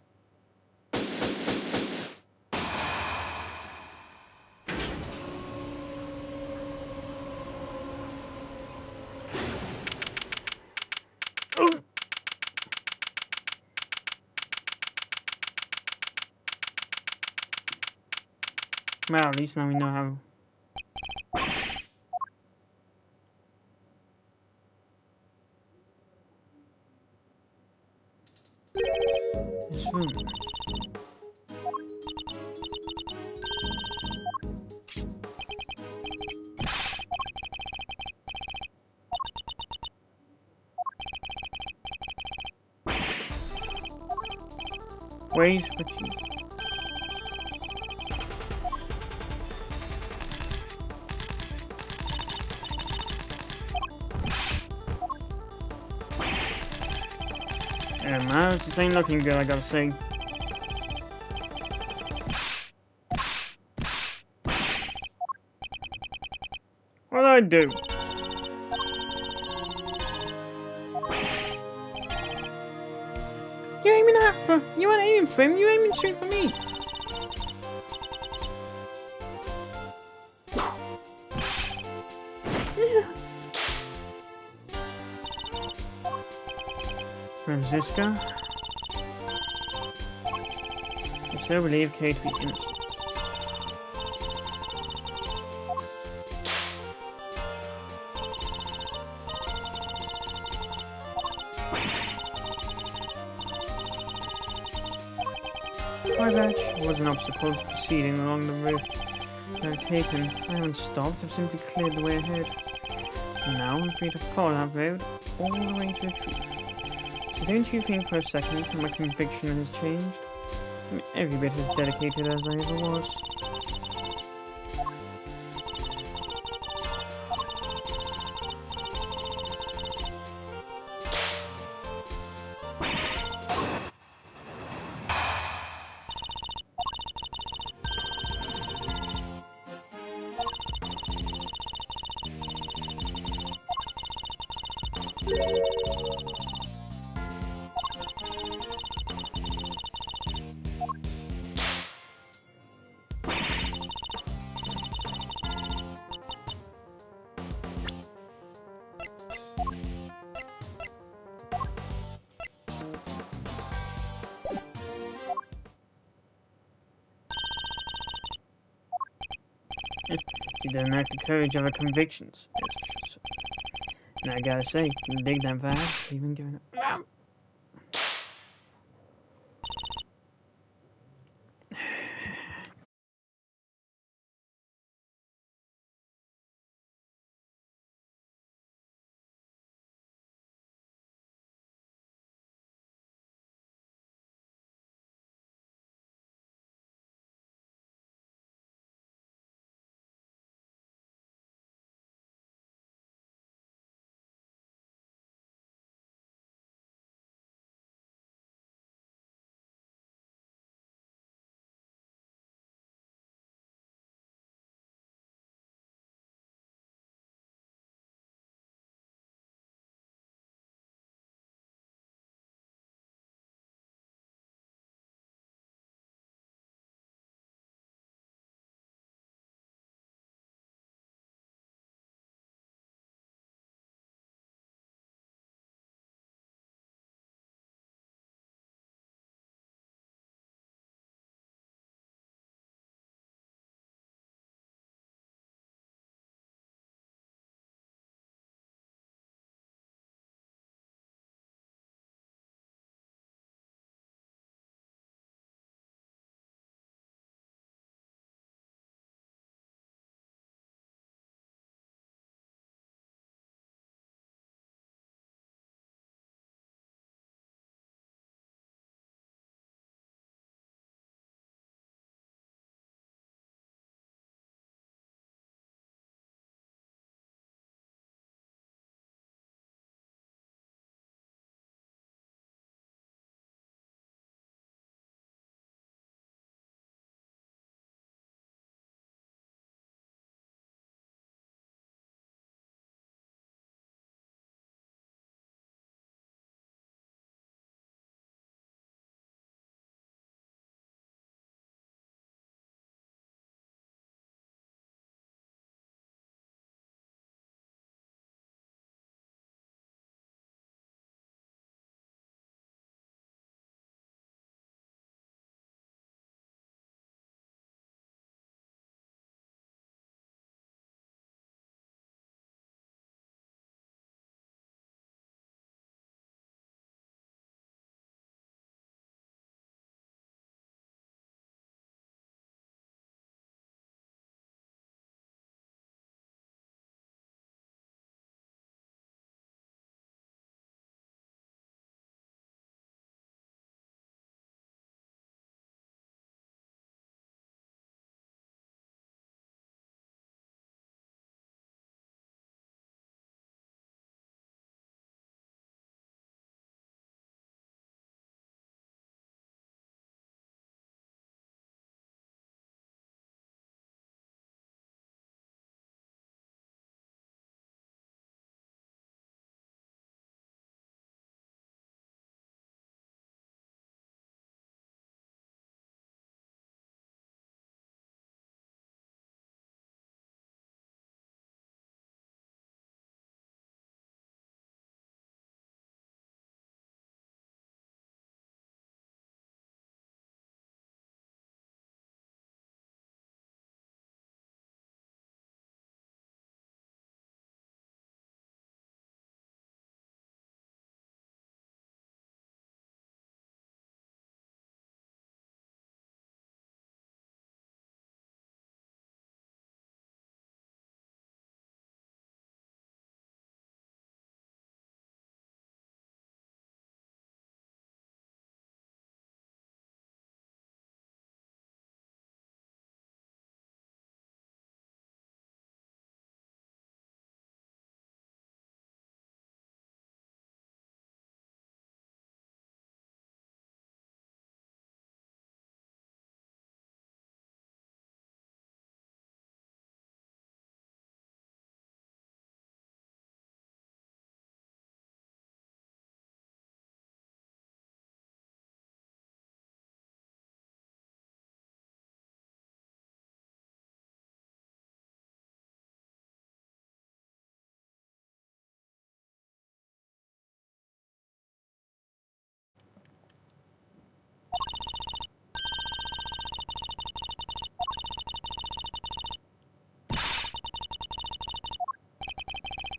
Oh! Well, at least now we know how. This room. Wait, but you. Miles, this ain't looking good, I gotta say. What'd I do? You're aiming at you weren't aiming for him, you aiming straight for me. Franziska? I still believe Kay to be innocent. My badge was an obstacle to proceeding along the route that I've taken. I haven't stopped, I've simply cleared the way ahead. And now I'm free to follow that road all the way to the truth. So don't you think for a second that my conviction has changed? I'm every bit as dedicated as I ever was. She doesn't have the courage of her convictions. Yes, and I gotta say, you dig that vibe, even giving it.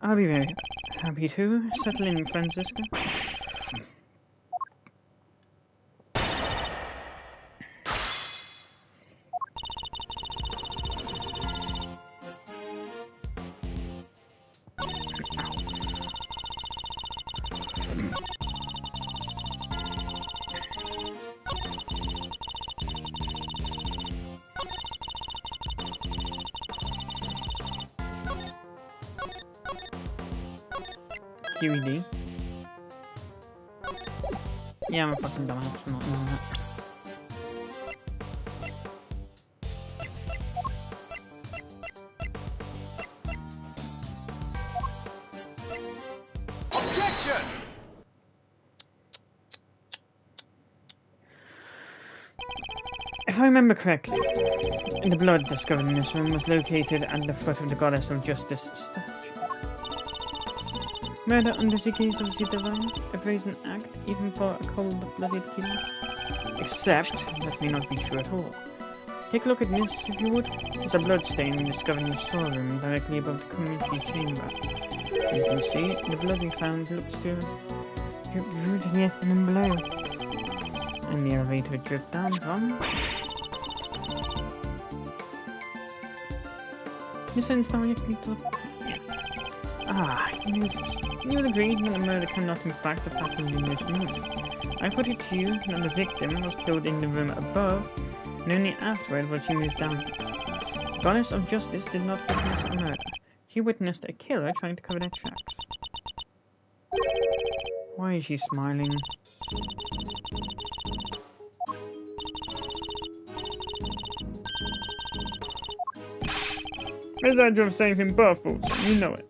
I'll be very happy to. Settle in, Francisca. QED. Yeah, I'm a fucking dumbass for not knowing that.
Objection!
If I remember correctly, the blood discovered in this room was located at the foot of the Goddess of Justice statue. Murder under the gaze of the divine, a brazen act, even for a cold-blooded killer. Except, that may not be true at all. Take a look at this, if you would. There's a blood stain discovered in the storeroom directly above the community chamber. You can see, the blood we found looks to have rooted yet and below. And the elevator it dripped down from. You sensed how you look? Yeah. Ah, you noticed. You would agree that the murder cannot in fact have happened in this room. I put it to you that the victim was killed in the room above, and only afterward was she moved down. The Goddess of Justice did not witness a murder. She witnessed a killer trying to cover their tracks. Why is she smiling?
There's that job safe in Buffalo, you know it.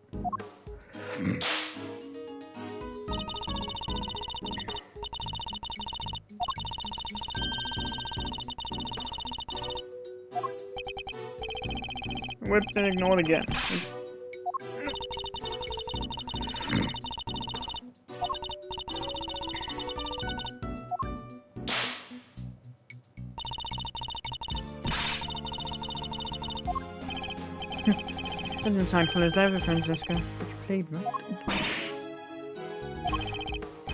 Whipped and ignored again.
As insightful as ever, Francisca, but you played right.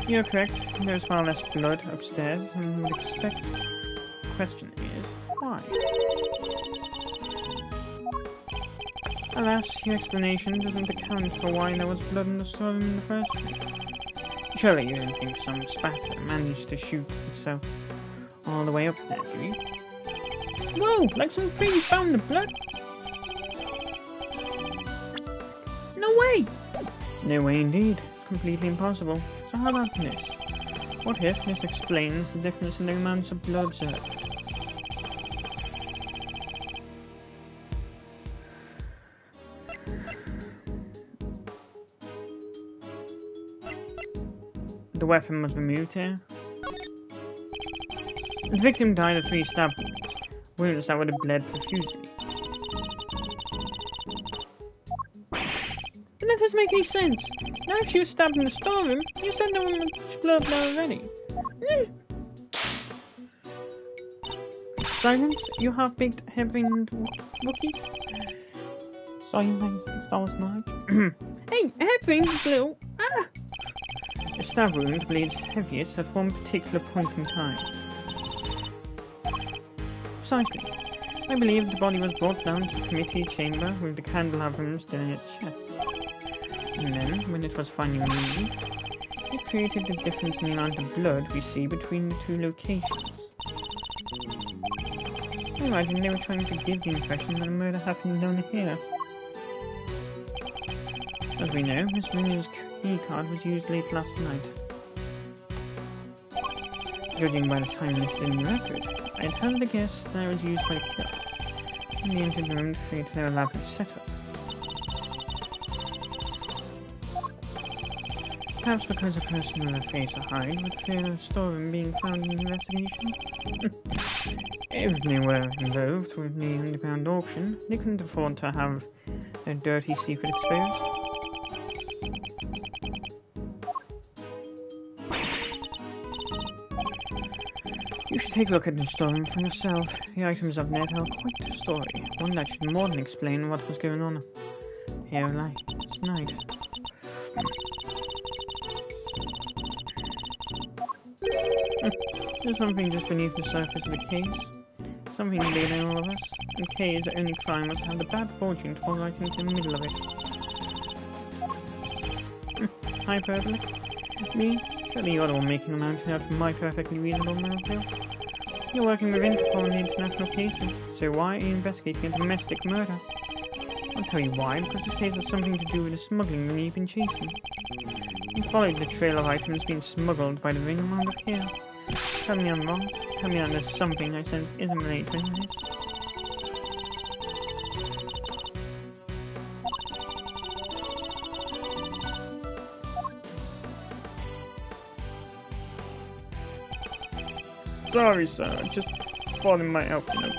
You're correct, there's far less blood upstairs than you would expect. The question is, why? Alas, your explanation doesn't account for why there was blood in the storeroom in the first place. Surely you don't think some spatter managed to shoot himself all the way up there, do you? Whoa! Like some tree found the blood? No way! No way indeed. Completely impossible. So how about this? What if this explains the difference in the amounts of blood observed? The weapon was removed here. The victim died of 3 stab wounds that would have bled profusely. But that doesn't make any sense. Now if she was stabbed in the storeroom, you said there was much blood there already. Silence, you half-baked hair-brained Wookie. Sorry, my Star Wars knowledge. Hey, hair-brained is little. Ah! A stab wound bleeds heaviest at one particular point in time. Precisely. I believe the body was brought down to the committee chamber with the candelabrum still in its chest. And then, when it was finally removed, it created the difference in the amount of blood we see between the 2 locations. I imagine they were trying to give the impression that a murder happened down here. As we know, Miss Minions' key card was used late last night. Judging by the time listed in the record, I'd hazard a guess that it was used by the killer, and they entered the room to create their elaborate setup. Perhaps because a person with a face to hide would fear the storeroom being found in the investigation. If they were involved with the underground auction, they couldn't afford to have their dirty secret exposed. You should take a look at the storeroom for yourself. The items up there tell quite a story, one that should more than explain what was going on here last night. There's something just beneath the surface of the case. Something bigger than all of us. And Kay is the only crime must have the bad fortune to fall right into the middle of it. Hyperbole? Me? Surely you're the one making a mountain out of my perfectly reasonable molehill. You're working with Interpol in international cases, so why are you investigating a domestic murder? I'll tell you why, because this case has something to do with the smuggling ring you've been chasing. You followed the trail of items being smuggled by the ring and wound up here. Tell me I'm wrong. Tell me that there's something I sense isn't related to this.
Sorry, sir. I just thought it might help, you know.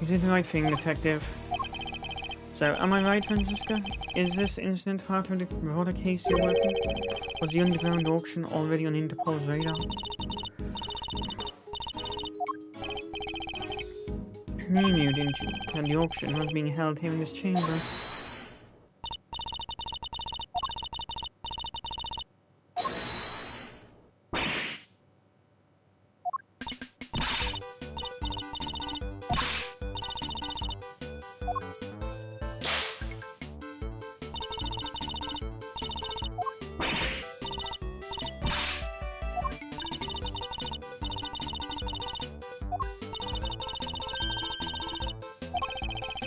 You did the right thing, Detective. So, am I right, Francisca? Is this incident part of the broader case you're working? Was the underground auction already on Interpol's radar? You knew, didn't you, that the auction was being held here in this chamber?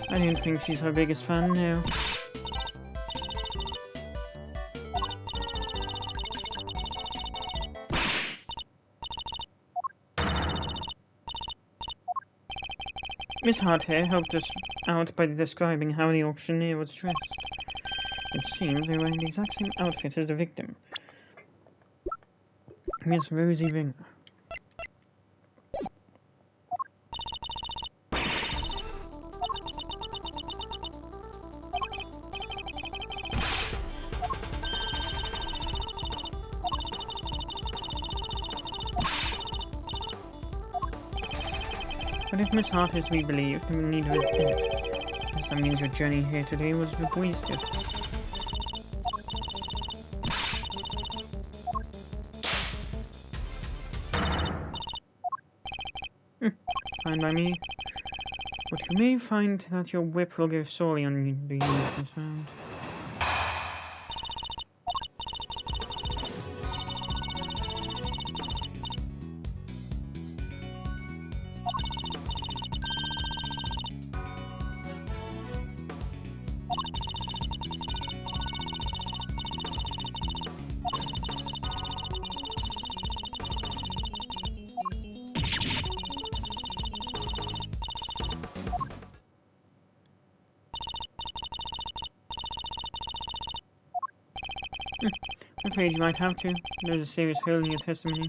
I don't think she's her biggest fan now. Miss Harthair helped us out by describing how the auctioneer was dressed. It seems they were in the exact same outfit as the victim. Miss Rosie Ringer. But if Miss Hart is to be believed, then we need her is dead. Guess that means your journey here today was wasted. Fine by me. But you may find that your whip will go sorely on the use this round. I'm afraid you might have to. There's a serious hole in your testimony.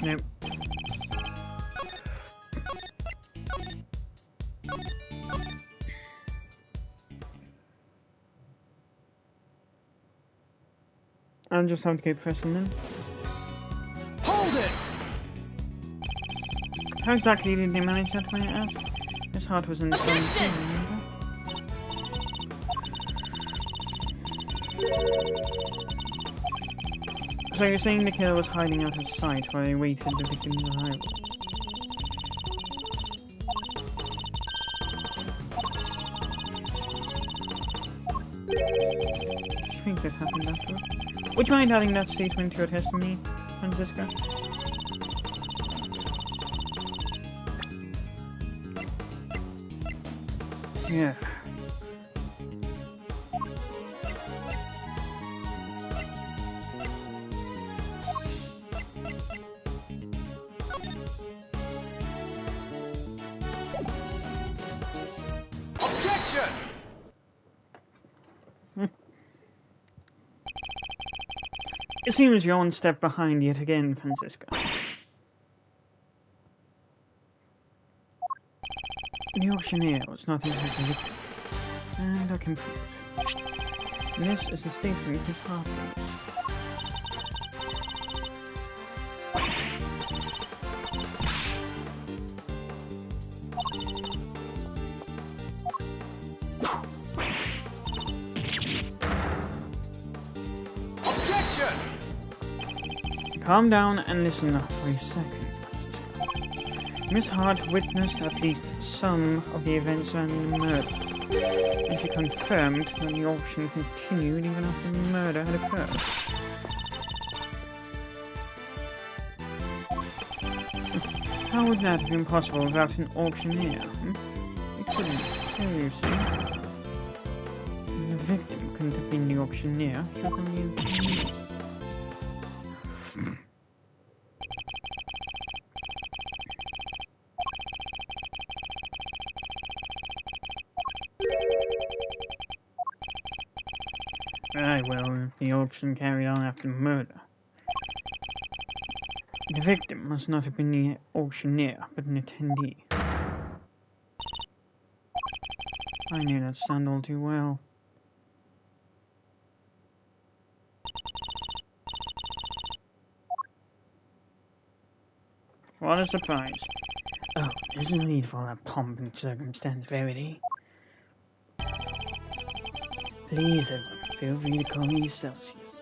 Nope. I'll just have to go pressing them.
Hold it!
How exactly did they manage that, may I ask? Miss Hart was in the same team, remember? So you're saying the killer was hiding out of sight while he waited the victim's arrival? Things have happened afterwards. Would you mind adding that statement to your testimony, Francisca? Yeah.
Objection!
It seems you're one step behind yet again, Francisca. The auctioneer was not even convicted, and I can prove it. This is the statement his heart knows.
Objection!
Calm down and listen up for a second. Miss Hart witnessed at least some of the events surrounding the murder, and she confirmed that the auction continued even after the murder had occurred. How would that have been possible without an auctioneer? It couldn't, you see. The victim couldn't have been the auctioneer, she was only in the Right, well, the auction carried on after the murder. The victim must not have been the auctioneer, but an attendee. I knew that sound all too well. What a surprise. Oh, there's no need for all that pomp and circumstance, Verity. Please, everyone, feel free to call me Celsius.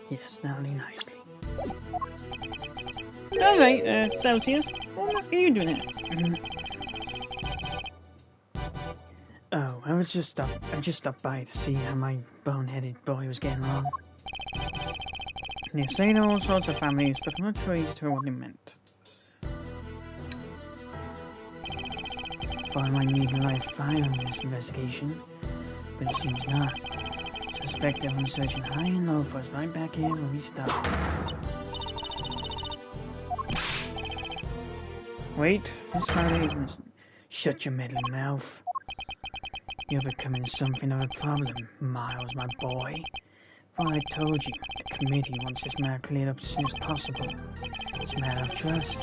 Yes, nodding nicely. Alright, Celsius, what are you doing here? Oh, I just stopped by to see how my bone-headed boy was getting along. You're saying all sorts of families, but I'm not sure he's sure what he meant. Thought I might need a live file in this investigation, but it seems not. Suspect everyone's searching high and low for us right back here where we stopped. Wait, Miss Faraday is missing. Shut your meddling mouth. You're becoming something of a problem, Miles, my boy. Well, I told you, the committee wants this matter cleared up as soon as possible. It's a matter of trust.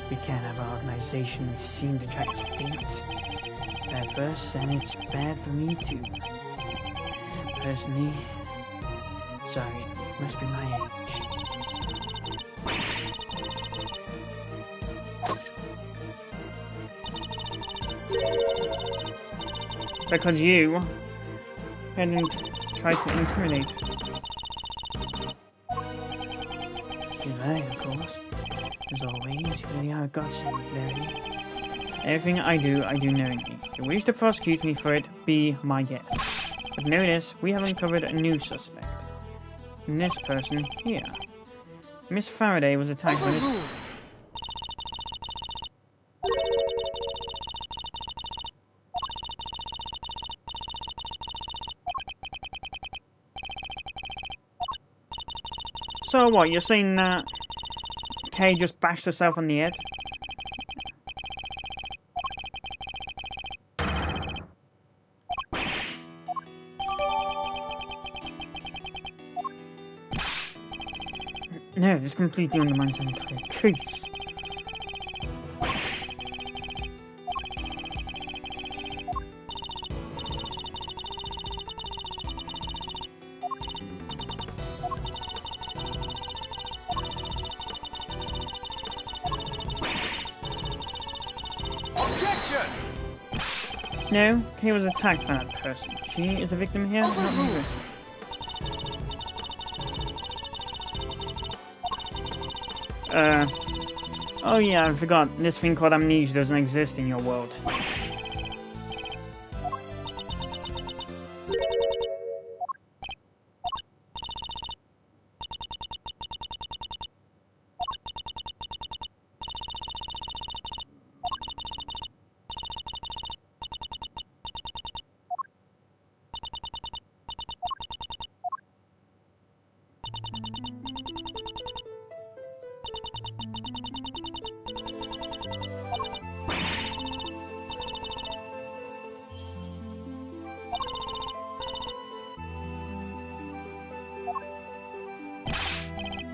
We can't have our organization seen to drag its feet. Bad for us, and it's bad for me too. Personally, sorry, it must be my age. Because you hadn't tried to intimidate. You lied, of course. As always, you really are godsend, Larry. Everything I do knowingly. If you wish to prosecute me for it, be my guest. But notice, we have uncovered a new suspect. And this person here. Miss Faraday was attacked by this... So what, you're saying that Kay just bashed herself on the head? No, this completely undermines the entire case.
Objection!
No, Kay was attacked by that person. She is a victim here, not me. Oh yeah, I forgot. This thing called amnesia doesn't exist in your world.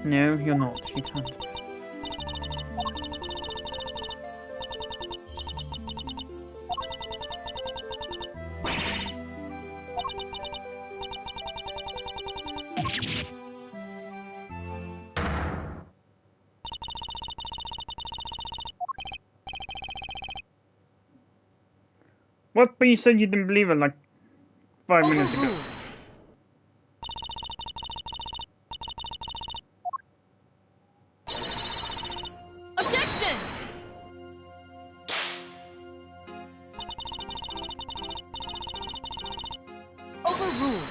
No, you're not. You can't. What? But you said you didn't believe it like 5 minutes ago.
Objection! Overruled.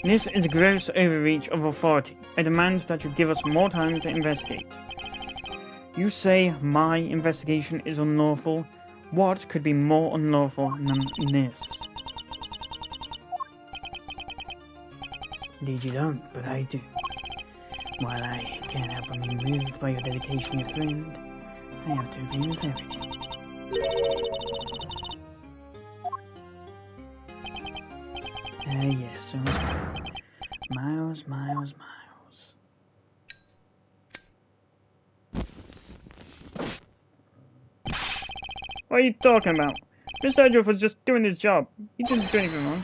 This is a gross overreach of authority. I demand that you give us more time to investigate. You say my investigation is unlawful. What could be more unlawful than this? Indeed you don't, but I do. While I can't help but be moved by your dedication, your friend, I have to agree with everything. Yes, so much. Miles, miles, miles. What are you talking about? Mr. Edgeworth was just doing his job. He didn't do anything wrong.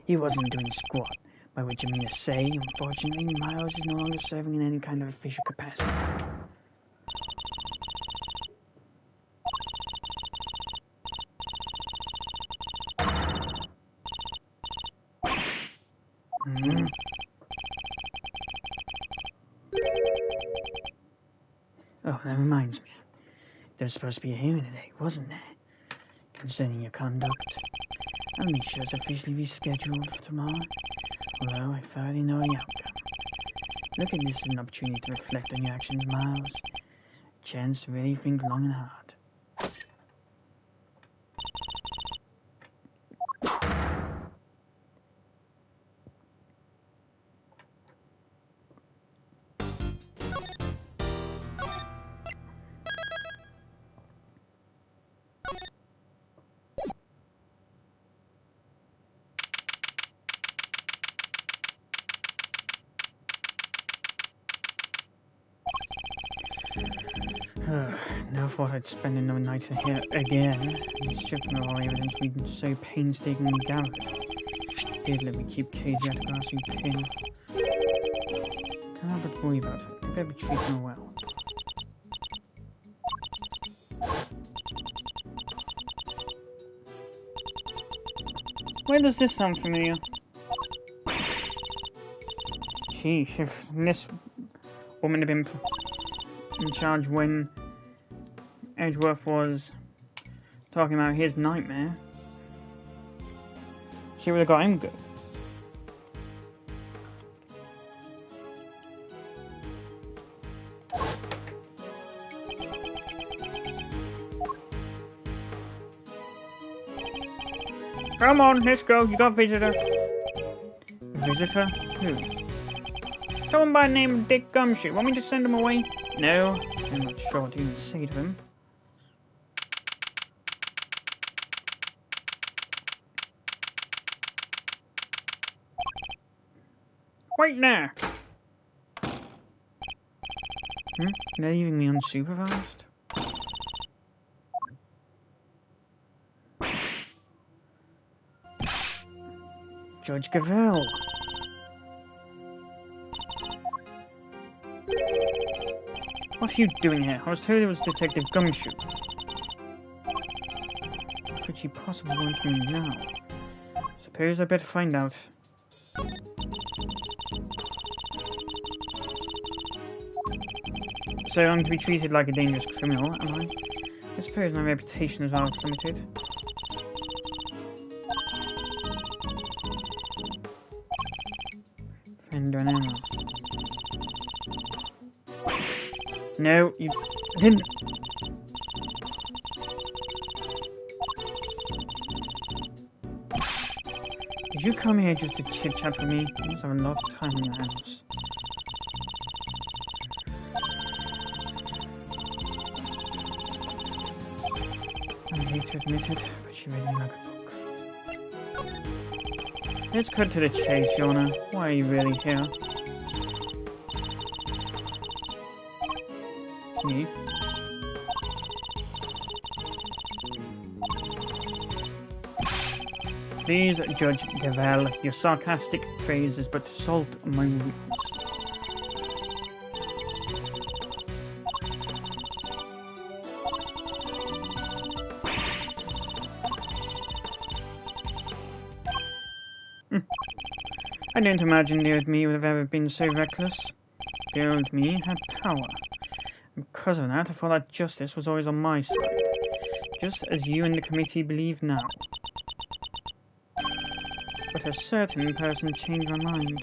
He wasn't doing squat. By which I mean to say, unfortunately, Miles is no longer serving in any kind of official capacity. Oh, that reminds me. There was supposed to be a hearing today, wasn't there? Concerning your conduct. I'll make sure it's officially rescheduled for tomorrow. Although I thoroughly know the outcome. Look at this as an opportunity to reflect on your actions, Miles. A chance to really think long and hard. Never thought I'd spend another night here again, stripping of all evidence we've been so painstakingly gathered. Did let me keep Casey at a grassy pin. Can't help but worry about her. I better be treating her well. Where does this sound familiar? Sheesh, if this woman had been in charge when Edgeworth was talking about his nightmare, she would have got him good. Come on, let's go. You got a visitor. Visitor? Who? Someone by the name of Dick Gumshoe. Want me to send him away? No, I'm not sure what to even say to him. Wait there! They're leaving me unsupervised? Judge Gavelle! What are you doing here? I was told it was Detective Gumshoe. What could she possibly want from me now? suppose I better find out. So I'm to be treated like a dangerous criminal, am I? I suppose my reputation is rather limited. Fender and ammo. No, you didn't. Did you come here just to chit-chat with me? You must have a lot of time in your hands. I hate to admit it, but she read me like a book. Let's cut to the chase, Yona. Why are you really here? Me? Please, Judge Gavel, your sarcastic praise is but salt on my wounds. I don't imagine the old me would have ever been so reckless. The old me had power. And because of that, I thought that justice was always on my side. Just as you and the committee believe now. But a certain person changed my mind.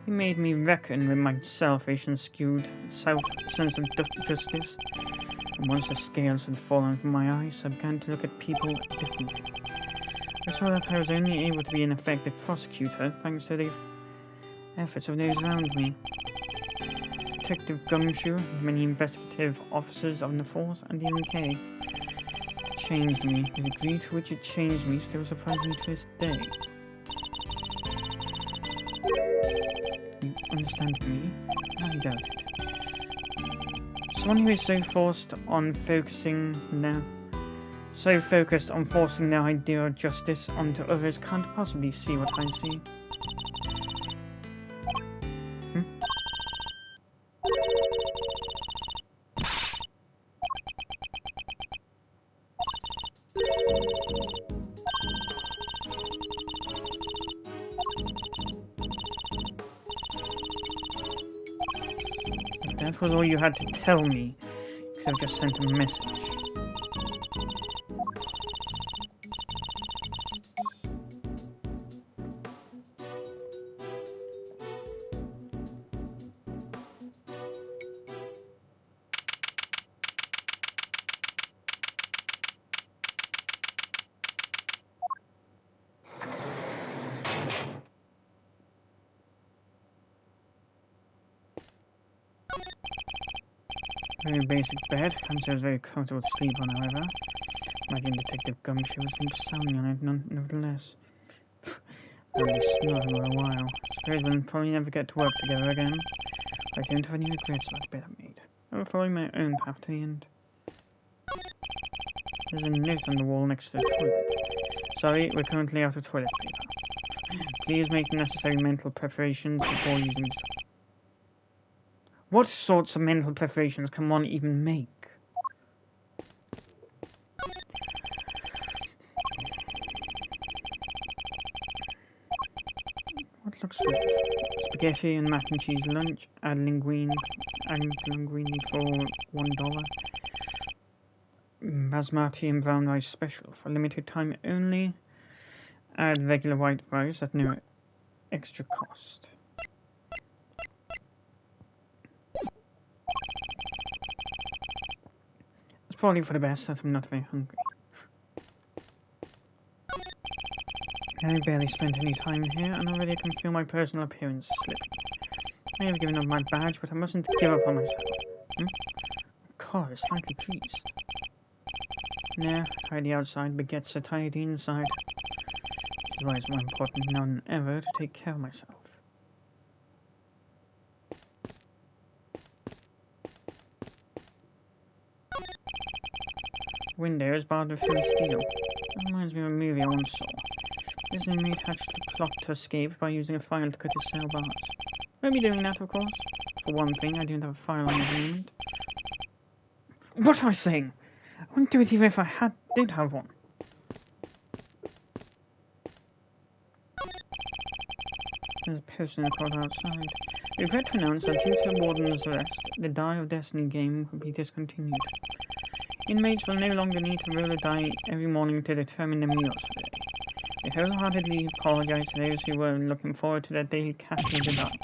He made me reckon with my selfish and skewed sense of justice. And once the scales had fallen from my eyes, I began to look at people differently. I saw that I was only able to be an effective prosecutor thanks to the efforts of those around me. Detective Gumshoe, many investigative officers of the Force, and even Kay. It changed me. The degree to which it changed me still surprises me to this day. You understand me? I doubt it. Someone who is so focused on forcing their idea of justice onto others can't possibly see what I see. If that was all you had to tell me, you could have just sent a message. Very basic bed, considers very comfortable to sleep on, however. Imagine Detective Gumshoe was sounding on it, nevertheless. I'll be snoring for a while. Suppose we'll probably never get to work together again. But I don't have any regrets about the bed I made. I will follow my own path to the end. There's a note on the wall next to the toilet. Sorry, we're currently out of toilet paper. Please make the necessary mental preparations before using it. What sorts of mental preparations can one even make? What looks good? Spaghetti and mac and cheese lunch. Add linguine for $1. Basmati and brown rice special for limited time only. Add regular white rice at no extra cost. It's probably for the best that I'm not very hungry. I barely spent any time here, and already I can feel my personal appearance slipping. I have given up my badge, but I mustn't give up on myself. The car is slightly creased. Nah, tidy outside begets a tidy inside. Which is why it's more important now than ever to take care of myself. Window is barred with heavy steel. That reminds me of a movie I once saw. This inmate hatched a plot to escape by using a file to cut his cell bars. Won't be doing that, of course. For one thing, I don't have a file on me at the moment. What am I saying? I wouldn't do it even if I did have one. There's a person called outside. We regret to announce that due to the warden's arrest, the Die of Destiny game will be discontinued. Inmates will no longer need to roll a die every morning to determine their meals for the day. We wholeheartedly apologize to those who were looking forward to their daily casting of the die.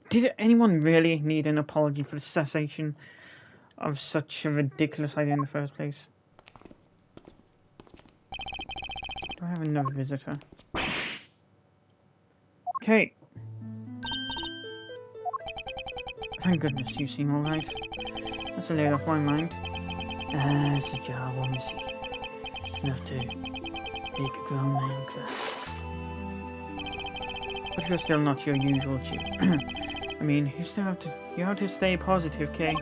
Did anyone really need an apology for the cessation of such a ridiculous idea in the first place? Do I have another visitor? Okay. Thank goodness you seem alright. That's a load off my mind. It's a job on the sea. It's enough to make a grown man cry. But you're still not your usual chew. I mean, you have to stay positive, Kay.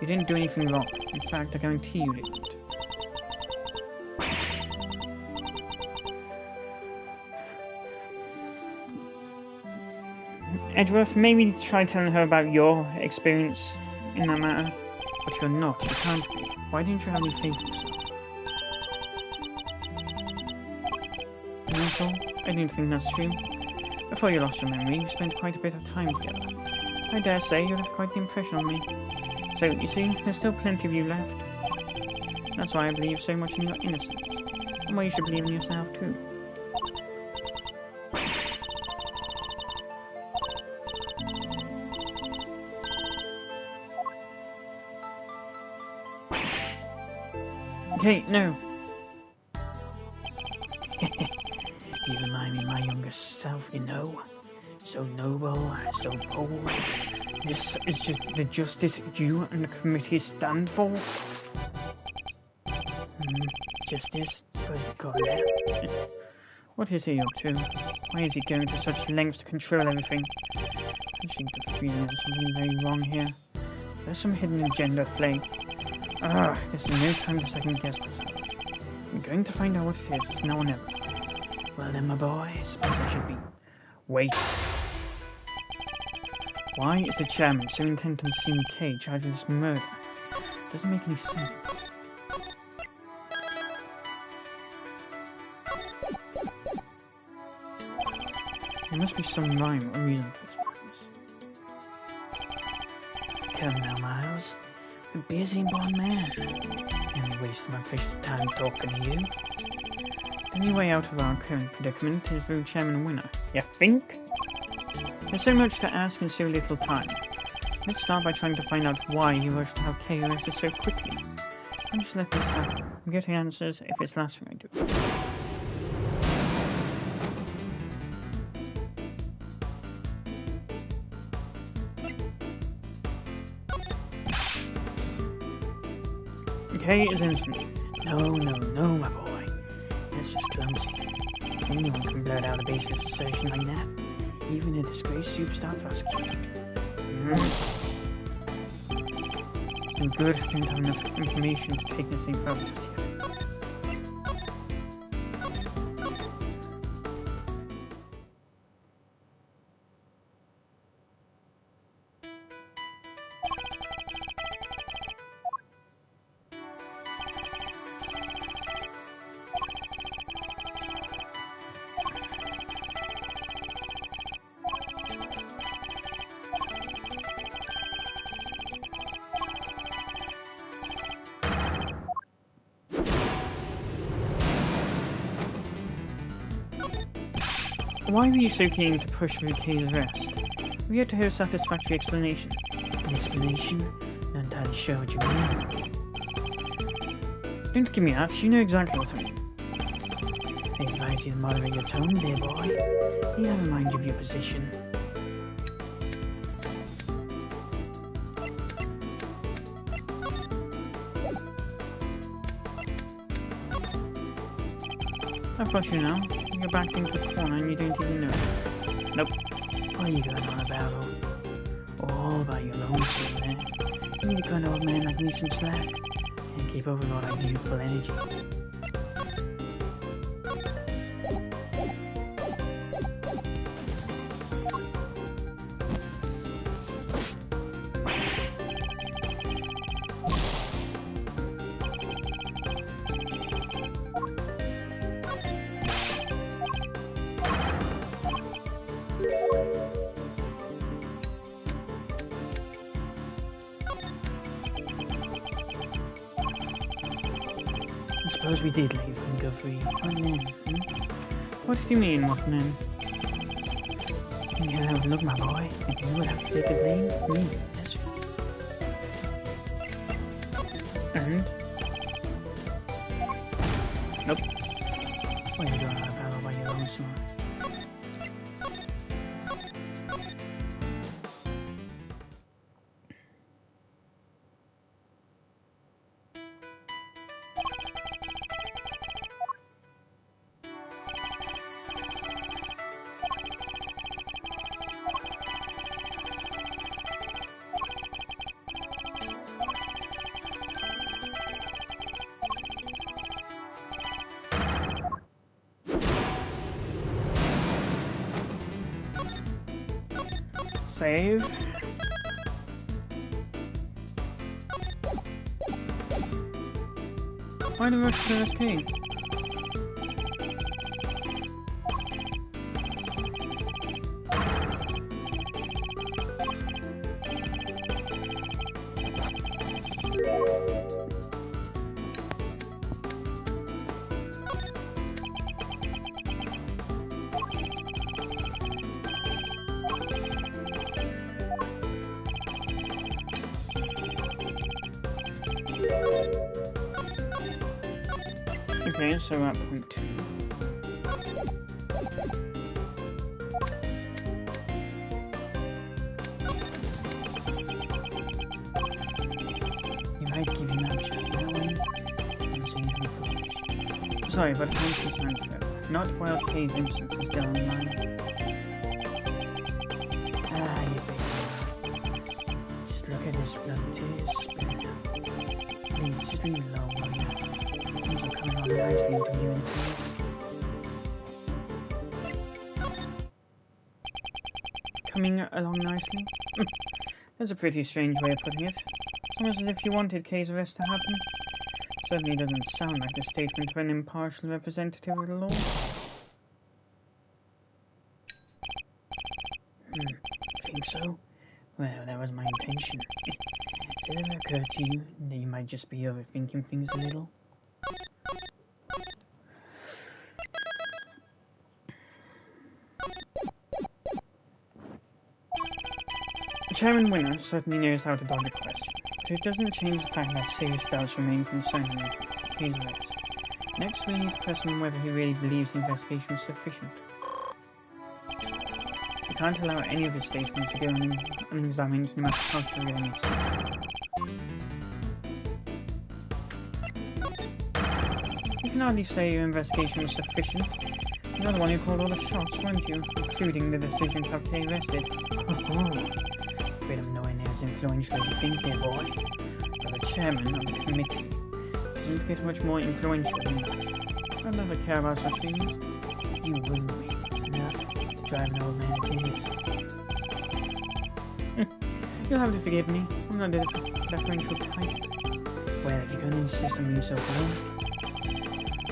You didn't do anything wrong. In fact, I guarantee you didn't. Edgeworth, maybe try telling her about your experience in that matter. But you're not. You can't be. Why don't you have any faith in yourself? Michael, I don't think that's true. Before you lost your memory, we spent quite a bit of time together. I dare say you left quite the impression on me. So, you see, there's still plenty of you left. That's why I believe so much in your innocence. And why you should believe in yourself, too. Okay, no. You remind me of my younger self, you know. So noble, so bold. This is just the justice you and the committee stand for. Justice? Suppose you call it that. What is he up to? Why is he going to such lengths to control everything? I think the feeling there's something very wrong here. There's some hidden agenda at play. There's no time to second guess myself. I'm going to find out what it is, it's now or never. Well then, my boy, I suppose I should be... Wait. Why is the chairman so intent on seeing Kay charged with this murder? Doesn't make any sense. There must be some rhyme or reason for this madness. Come now, Miles. A busy born man. Only wasting my precious time talking to you. The only way out of our current predicament is through Chairman Winner. You think? There's so much to ask in so little time. Let's start by trying to find out why he rushed to have Kay arrested so quickly. I'll just let this happen. I'm getting answers if it's the last thing I do. Kay is innocent. No, my boy. That's just clumsy. Anyone can blurt out a baseless assertion like that. Even a disgraced superstar prosecutor. Good, I don't have enough information to take this thing further just yet. Why were you so keen to push through Kay's arrest? We had to hear a satisfactory explanation. An explanation? Not entirely sure what you mean. Don't give me that, you know exactly what I mean. I advise you to moderate your tone, dear boy. You have a mind of your position. I've got you now. You're back into the corner and you don't even know it. Nope. What are you going on about? All by your own shit, man. You need a kind of old man like me some slack. Can't keep up with all that youthful energy. suppose we did leave and go free. What then? What did you mean, what then? Yeah, look, my boy. If you would have to take the blame, leave it. That's right. And? Nope. What are you doing out of battle by your own sword? Save. Why the rush to escape? Okay, so we're at point 2. You might give him up just that way. I'm saying to be foolish. Sorry, but conscience and forever. Not while Kay's instance is still online. Ah, you baby. Just look at this blood tears. Please, just leave it alone, will you? Things are coming on nicely into you and me. Coming along nicely? That's a pretty strange way of putting it. It's almost as if you wanted Kay's arrest to happen. Certainly doesn't sound like a statement of an impartial representative of the law. Think so? Well, that was my intention. Has it ever occurred to you that you might just be overthinking things a little? Chairman Winner certainly knows how to dodge a question, but it doesn't change the fact that serious doubts remain concerning his arrest. Next, we need to press him whether he really believes the investigation is sufficient. We can't allow any of his statements to go unexamined no matter how true they may seem. You can hardly say your investigation was sufficient. You're the one who called all the shots, weren't you? Including the decision to have Kay arrested. Afraid I'm nowhere near as influential as you think, dear boy. But the chairman of the committee doesn't get much more influential than that. I'd never care about such things. You wouldn't be. It's enough. Drive an old man to tears. You'll have to forgive me. I'm not a deferential type. Well, if you're going to insist on being so firm,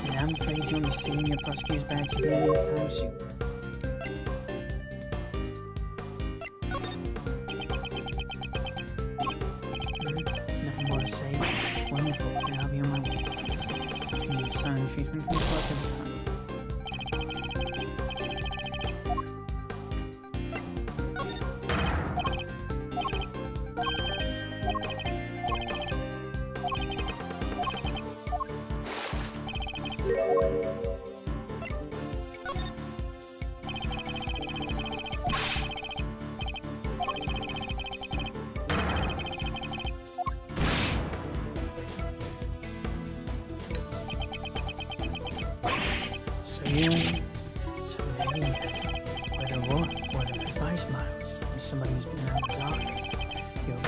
then I'm afraid you'll be seeing your prosecutor's badge again anytime soon. Nothing more to say. Wonderful. Then I'll be on my way. Silent treatment from the source of the time. So maybe, word of advice, Miles, from somebody who's been around the block. You're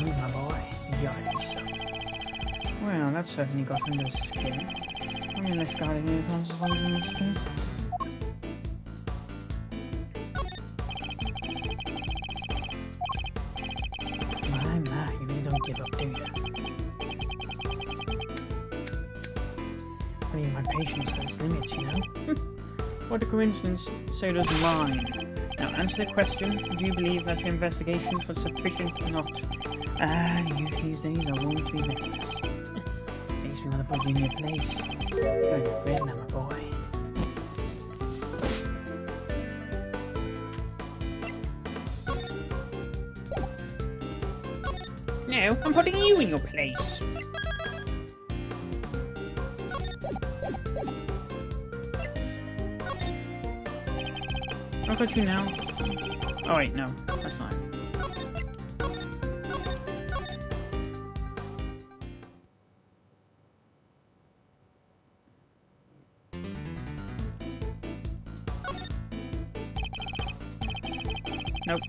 me, my boy. You ought to be so. Well, that certainly got under his skin. I mean, less guarded in his answers while he's in this case. My, you really don't give up, do you? I mean, my patience has limits, you know? What a coincidence, so does mine. Now, answer the question, do you believe that your investigation was sufficient or not? Youth these days are wont to be reckless. They guess we're gonna put you in your place. You're regret now, my boy. No, I'm putting you in your place. I got you now. Oh wait, no, that's not. Nope.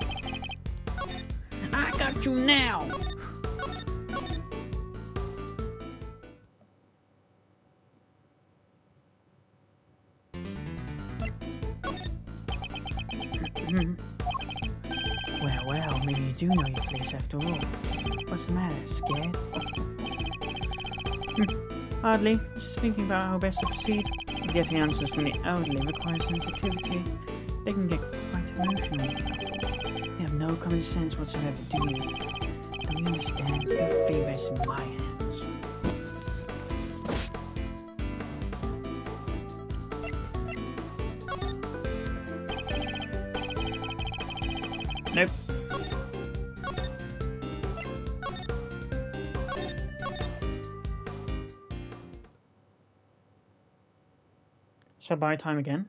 I got you now. Well, maybe you do know your place after all. What's the matter, scared? Hardly. Just thinking about how best to proceed. Getting answers from the elderly requires sensitivity. They can get quite emotional. They have no common sense whatsoever, do you? Don't you understand? Your fate is in my hands. Nope. So buy time again.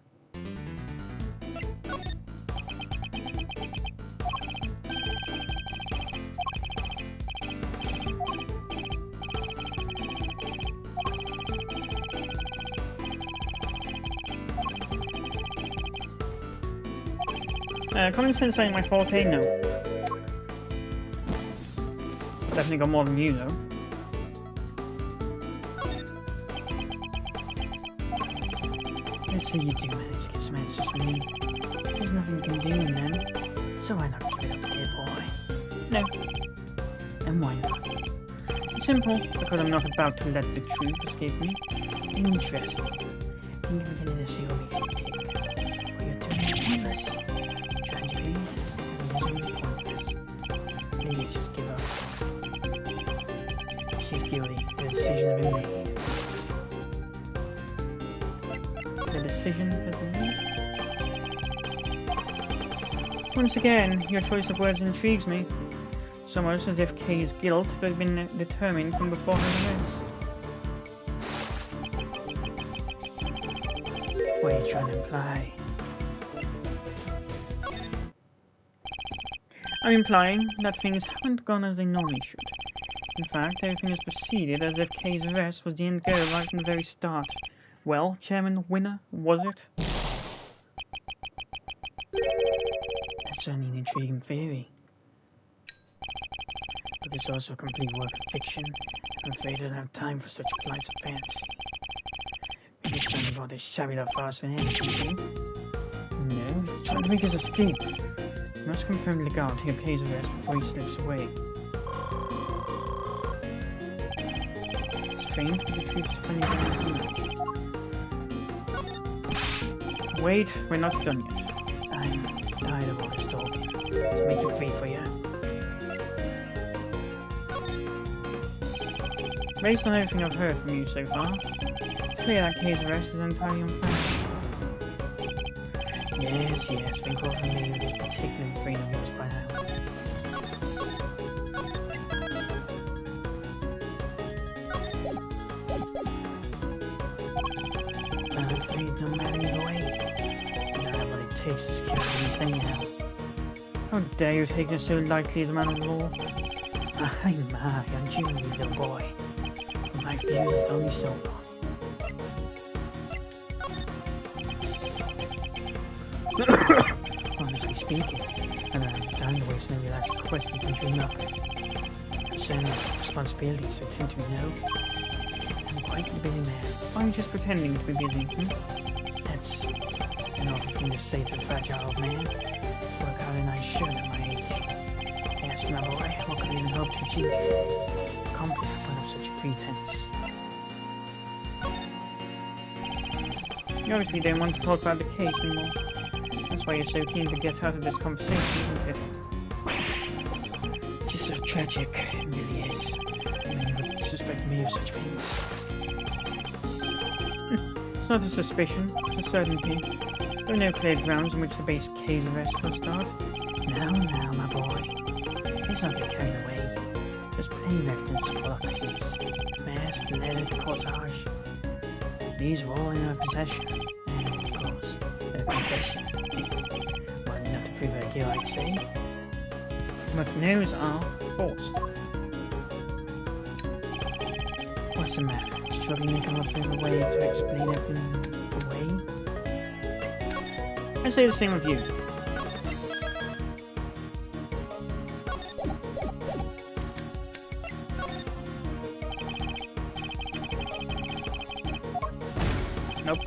Common sense ain't my forte, no. Definitely got more than you, though. Let's see you do manage to get some answers from me. There's nothing you can do then. So why not give it up, dear boy? No. And why not? Simple, because I'm not about to let the truth escape me. Interesting. Think I'm beginning to see what makes you tick. What you're doing is pointless. Please just give up. She's guilty. The decision has been made. The decision has been made? Once again, your choice of words intrigues me. So much as if Kay's guilt had been determined from before her arrest. What are you trying to imply? I'm implying that things haven't gone as they normally should. In fact, everything has proceeded as if Kay's arrest was the end goal right from the very start. Well, Chairman Winner, was it? That's certainly an intriguing theory. But it's also a complete work of fiction. I'm afraid I don't have time for such flights of fantasy. Maybe something about this shabby farce than anything. No, he's trying to make his escape. You must confirm legality of Kay's arrest before he slips away. Strange, but the truth is funny than Wait, we're not done yet. I'm tired of all this talking. Let's make it free for you. Based on everything I've heard from you so far, it's clear that Kay's arrest is entirely unfounded. Yes, been quite familiar with this particular freedom of yours by now. I'm afraid it don't matter either way. You don't have what it takes to secure these anyhow. How dare you take it so lightly as a man of law? My, I'm Jimmy, little boy. My views is only so long. Honestly speaking, I don't have the time to waste on every last question you can dream up. I'm certainly responsibilities to attend to me now. I'm quite a busy man. Why are you just pretending to be busy, That's an awful thing to say to a fragile old man. Work out a nice shirt at my age. Yes, my boy, what could I even hope to achieve? Accomplish one of such a pretense. You obviously don't want to talk about the case anymore. That's why you're so keen to get out of this conversation, isn't it? It's just so tragic, it really is. You would suspect me of such things. It's not a suspicion, it's a certainty. There are no clear grounds on which to base Kay's arrest will start. Now, my boy. Let's not get carried away. There's plenty of evidence to follow clues. Mask, letter, corsage. These were all in our possession. And, of course, their confession. Well, enough to prove her guilt, I'd say. But news are forced. What's the matter? Struggling to come up with a way to explain everything away? I say the same with you. Nope.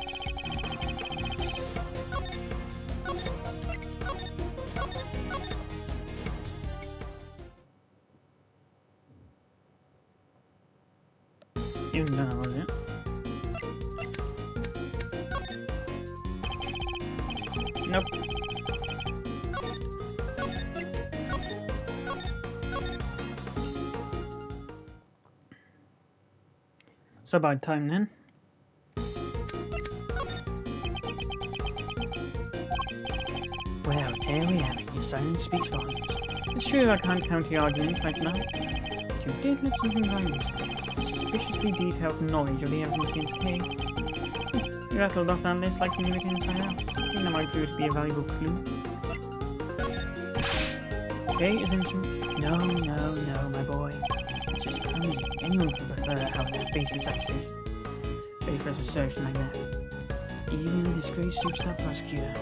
Even done, was it? Nope. So about time then. Well, there we have it. Your silence speaks volumes. It's true I can't counter your arguments right now, but you did let something by mistake. Suspiciously detailed knowledge of the evidence against Kay. You rattled off that list like you knew it inside out. That might prove to be a valuable clue. Kay is innocent. No, my boy. It's just clumsy. Anyone could prefer having a baseless accusation. Baseless assertion like that. Even a disgraced superstar prosecutor.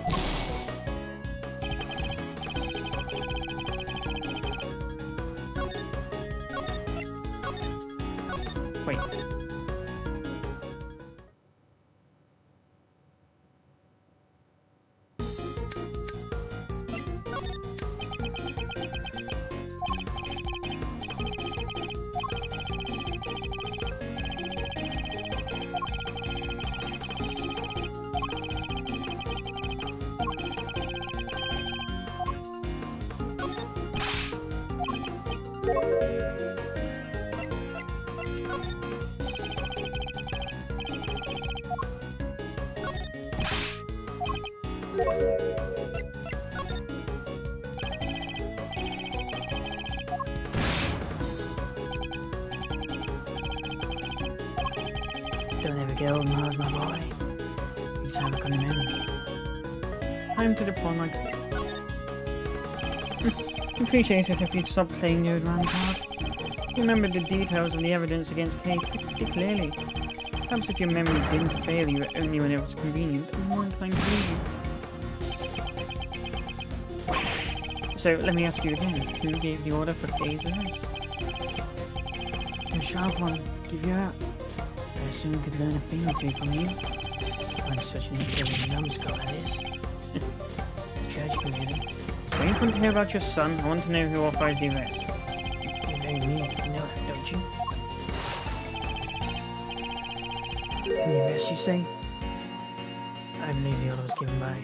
Wait. Don't ever get old, Mars, my boy. You just have a good memory. Time to deploy my crew. Appreciate it if you'd stop playing your advance card. Remember the details of the evidence against Kay pretty clearly. Perhaps if your memory didn't fail you only when it was convenient, I'm more inclined to believe you. So, let me ask you again, who gave the order for Kay's arrest? The sharp one, give you out. I soon could learn a thing or two from you. I'm such an intelligent numbskull at this. Judge me, really. When you want to hear about your son, I want to know who authorized the arrest. You know me, you know that, don't you? The arrest, you say? I believe the order was given by...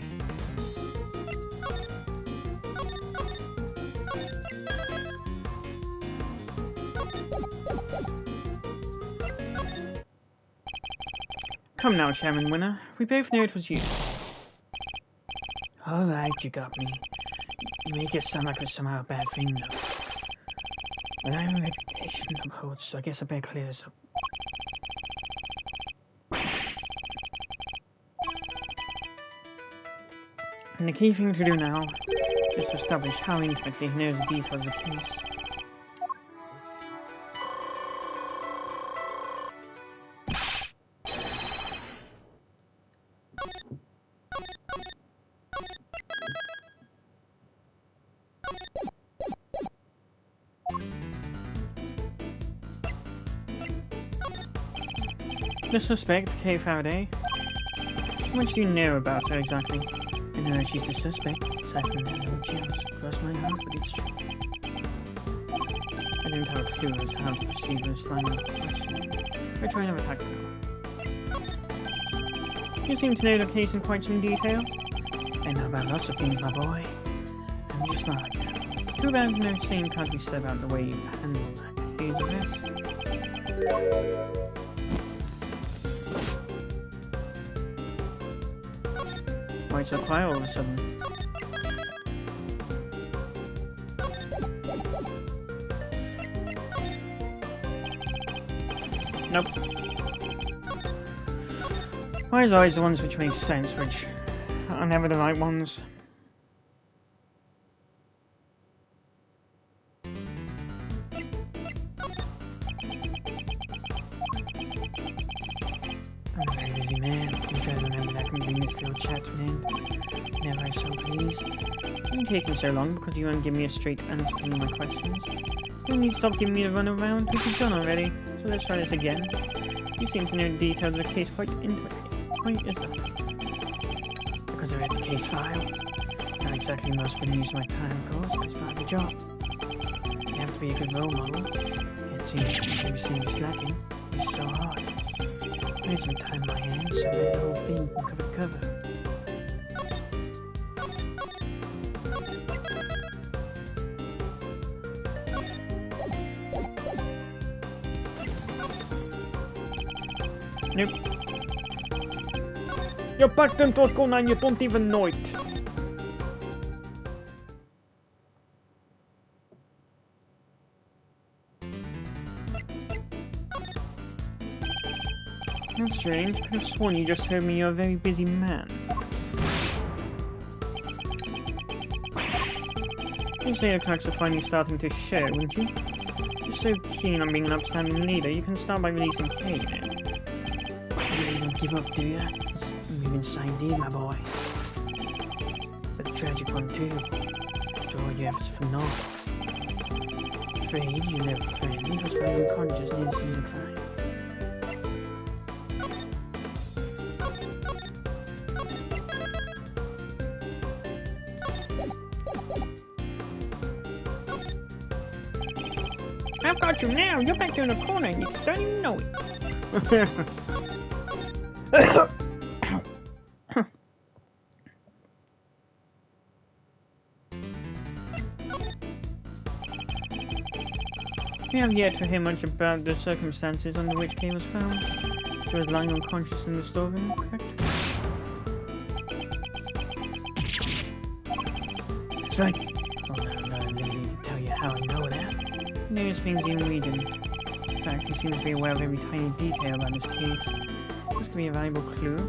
Come now, Chairman Winner. We both know it was you. Alright, you got me. You make it sound like it was somehow a bad thing, though. But I have a reputation to uphold, so I guess I better clear this up. And the key thing to do now is to establish how intimately he knows the details of the case. The suspect, Kay Faraday. How much do you know about her exactly? I know she's a suspect, aside from that no chance. Cross my heart, but it's true. I don't have a clue as to how to proceed with this line of questioning. We're trying to attack now. You seem to know the case in quite some detail. I know about lots of things, my boy. I'm just smart. Too bad no same can't be said about the way you handled that Kay's arrest. Why so quiet all of a sudden? Nope. Why is always the ones which make sense, which are never the right ones? I'm a very busy man. You guys remember that can bring this little chat to an end. Never I so pleased. It's been taking so long because you won't give me a straight answer to any of my questions. You need to stop giving me the run around, which you've done already. So let's try this again. You seem to know the details of the case quite intimately. Why is that? Because I read the case file. Not exactly the most fun use of my time, of course, but it's part of the job. You have to be a good role model. It seems to be seen you slacking. It's so hard. I need some time in my hands, so I read the whole thing from cover to cover. Nope. You're backed into a corner and you don't even know it. That's strange. I could have sworn you just told me you're a very busy man. You'd say your clerks are finally starting to show, wouldn't you? You're so keen on being an upstanding leader, you can start by releasing Kay now. You don't give up, do you? You've been signed in, my boy. But a tragic one, too. After all your efforts for naught. Afraid you left a friend was found unconscious and instant decline. I've got you now! You're back in the corner and you don't even know it! We have yet to hear much about the circumstances under which Kay was found. She was lying unconscious in the storeroom, correct? That's right. Oh no, I don't need to tell you how I know that. There's things even we didn't. In fact, you seem to be aware of every tiny detail about this case. This could be a valuable clue.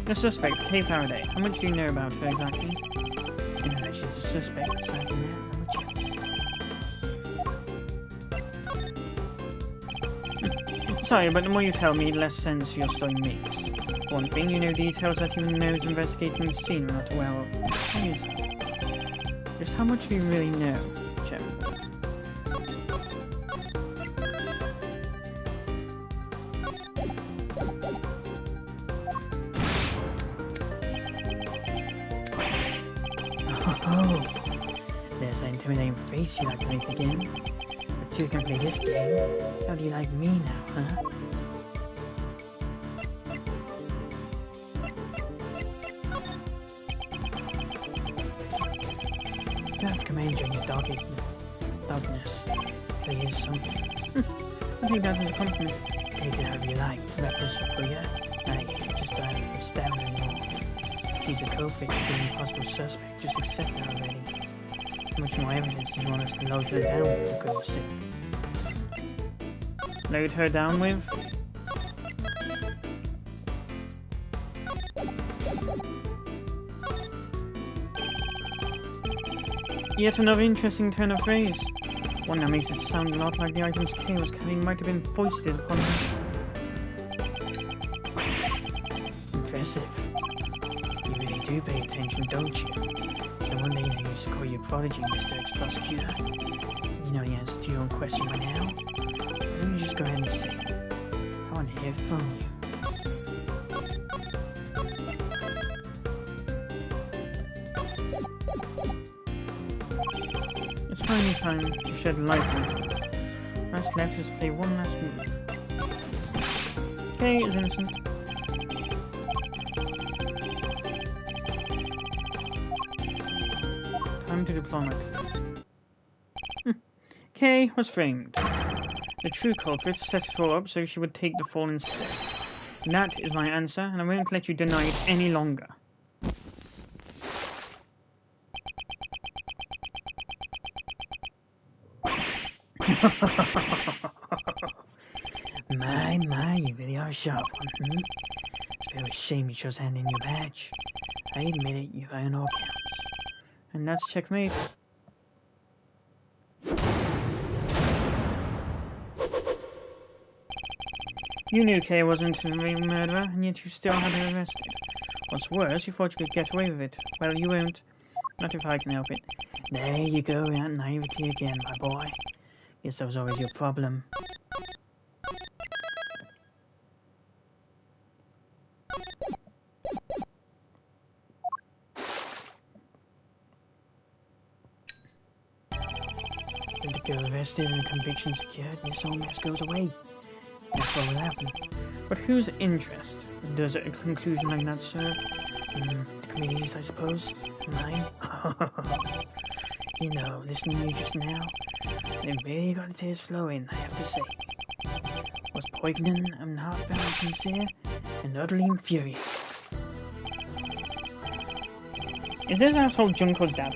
The suspect, Kay Faraday. How much do you know about her exactly? You know that she's a suspect, aside from that, how much else? Sorry, but the more you tell me, the less sense your story makes. For one thing, you know details that you know is investigating the scene we're not aware of. How is it? Just how much do you really know, Chairman? Oh, there's that intimidating face you like to make again. But two can play this game. How do you like me now, huh? You have to commend you on your dogness. There is something. I think that was a compliment. Take it however you like. Wrap this up for you. Now you just don't have to stab him anymore. He's a co-fix to an impossible suspect. Just accept that already. How much more evidence do you want us to load her down with, for goodness sake? Load her down with? Yet another interesting turn of phrase. One that makes it sound a lot like the items Kay was carrying might have been foisted upon her. Impressive. You really do pay attention, don't you? So one day I used to call you Prodigy, Mr. Ex-Prosecutor. You know the answer to your own question by now. Why don't you just go ahead and say it? I want to hear from you. It's finally time to shed light on it. What's left is to play one last move. Kay is innocent. Time to deploy my clue. Kay was framed. The true culprit set it all up so she would take the fall instead. That is my answer, and I won't let you deny it any longer. My, you really are a sharp one, hmm? It's a very shame you chose hand in your badge. I admit it, you've earned all counts. And that's checkmate. You knew Kay wasn't the real murderer, and yet you still had her arrested. What's worse, you thought you could get away with it. Well, you won't. Not if I can help it. There you go, that naivety again, my boy. Guess that was always your problem. With the girl arrested and the conviction secured, this whole mess goes away. That's what will happen. But whose interest does a conclusion like that serve? The committee's, I suppose. Mine? You know, listening to you just now, they've really got the tears flowing, I have to say. Was poignant and heartfelt and sincere, and utterly infuriating. Is this asshole Junko's dad?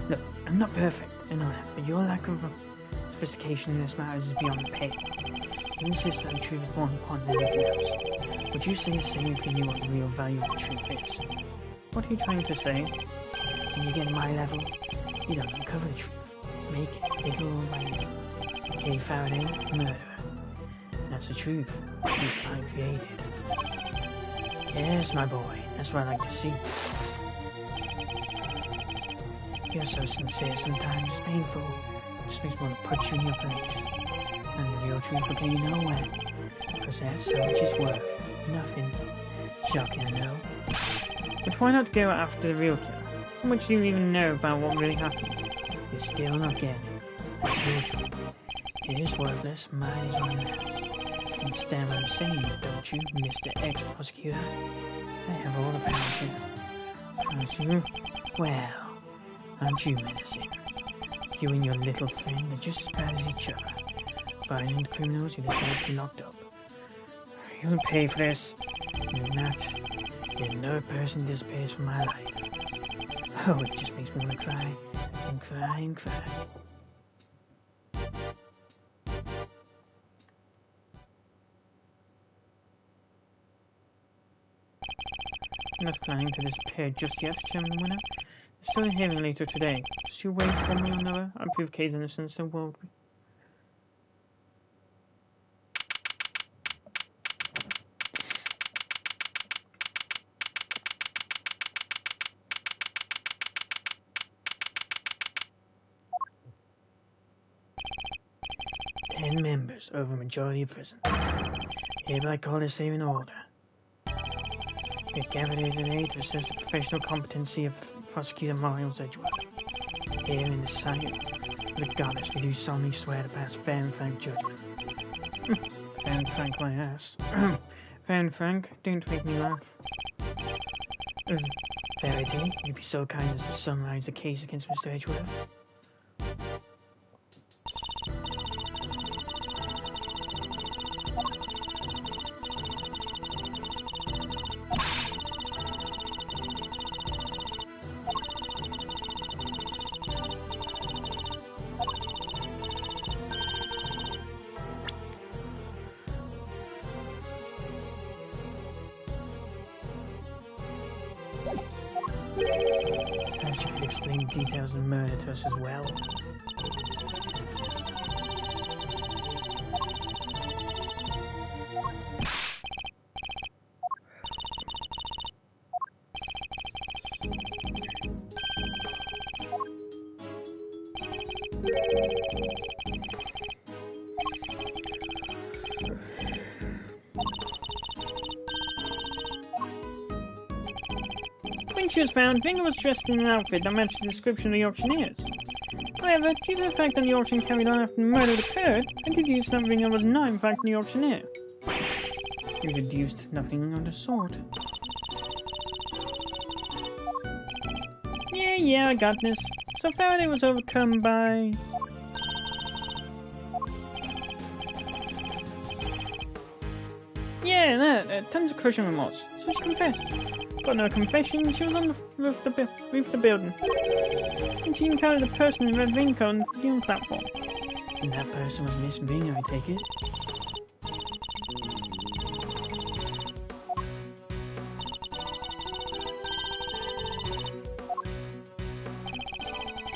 Look, I'm not perfect, I know that, but your lack of sophistication in this matter is beyond pay. You insist that the truth is more important than anything else. Would you say the same if you knew what the real value of the truth is? What are you trying to say? When you get to my level, you don't uncover the truth. Make it little by little. Kay Faraday, murderer. That's the truth. The truth I created. Yes, my boy, that's what I like to see. You're so sincere sometimes, it's painful. It just makes me want to punch you in your face. And the real truth will get you nowhere. Because that's so much it's worth. Nothing. Shocking, I know. But why not go after the real killer? How much do you even know about what really happened? You're still not getting it. It's real truth. It is worthless, mine is on that. You understand what I'm saying, don't you, Mr. Ex-Prosecutor? I have all the power here. Aren't you? Well, aren't you menacing? You and your little friend are just as bad as each other. Violent criminals who deserve to be locked up. You'll pay for this. You're not. You're no person disappears from my life. Oh, it just makes me want to cry. And cry and cry. I'm not planning to disappear just yet, Chairman Winner. There's still a hearing later today. Just you wait for me or another. I'll prove Kay's innocence and will. 10 members over a majority of prison. Hereby call this hearing in order. We are gathered here today to assess the professional competency of Prosecutor Miles Edgeworth. Here in the sight of the goddess, we do solemnly swear to pass fair and frank judgment. Fair and frank, my ass. Fair and frank, don't make me laugh. Verity, you'd be so kind as to summarize the case against Mr. Edgeworth. Perhaps you could explain details of the murder to us as well. When she was found, Vinga was dressed in an outfit that matched the description of the auctioneers. However, due to the fact that the auction carried on after the murder occurred, I deduced that Vinga was not in fact the auctioneer. You deduced nothing of the sort. Yeah, I got this. So Faraday was overcome by... Yeah, that. Tons of crushing remorse. So she confessed. But no confession, she was on the roof of the building. And she encountered a person in red raincoat on the viewing platform. And that person was Miss Ving, I take it.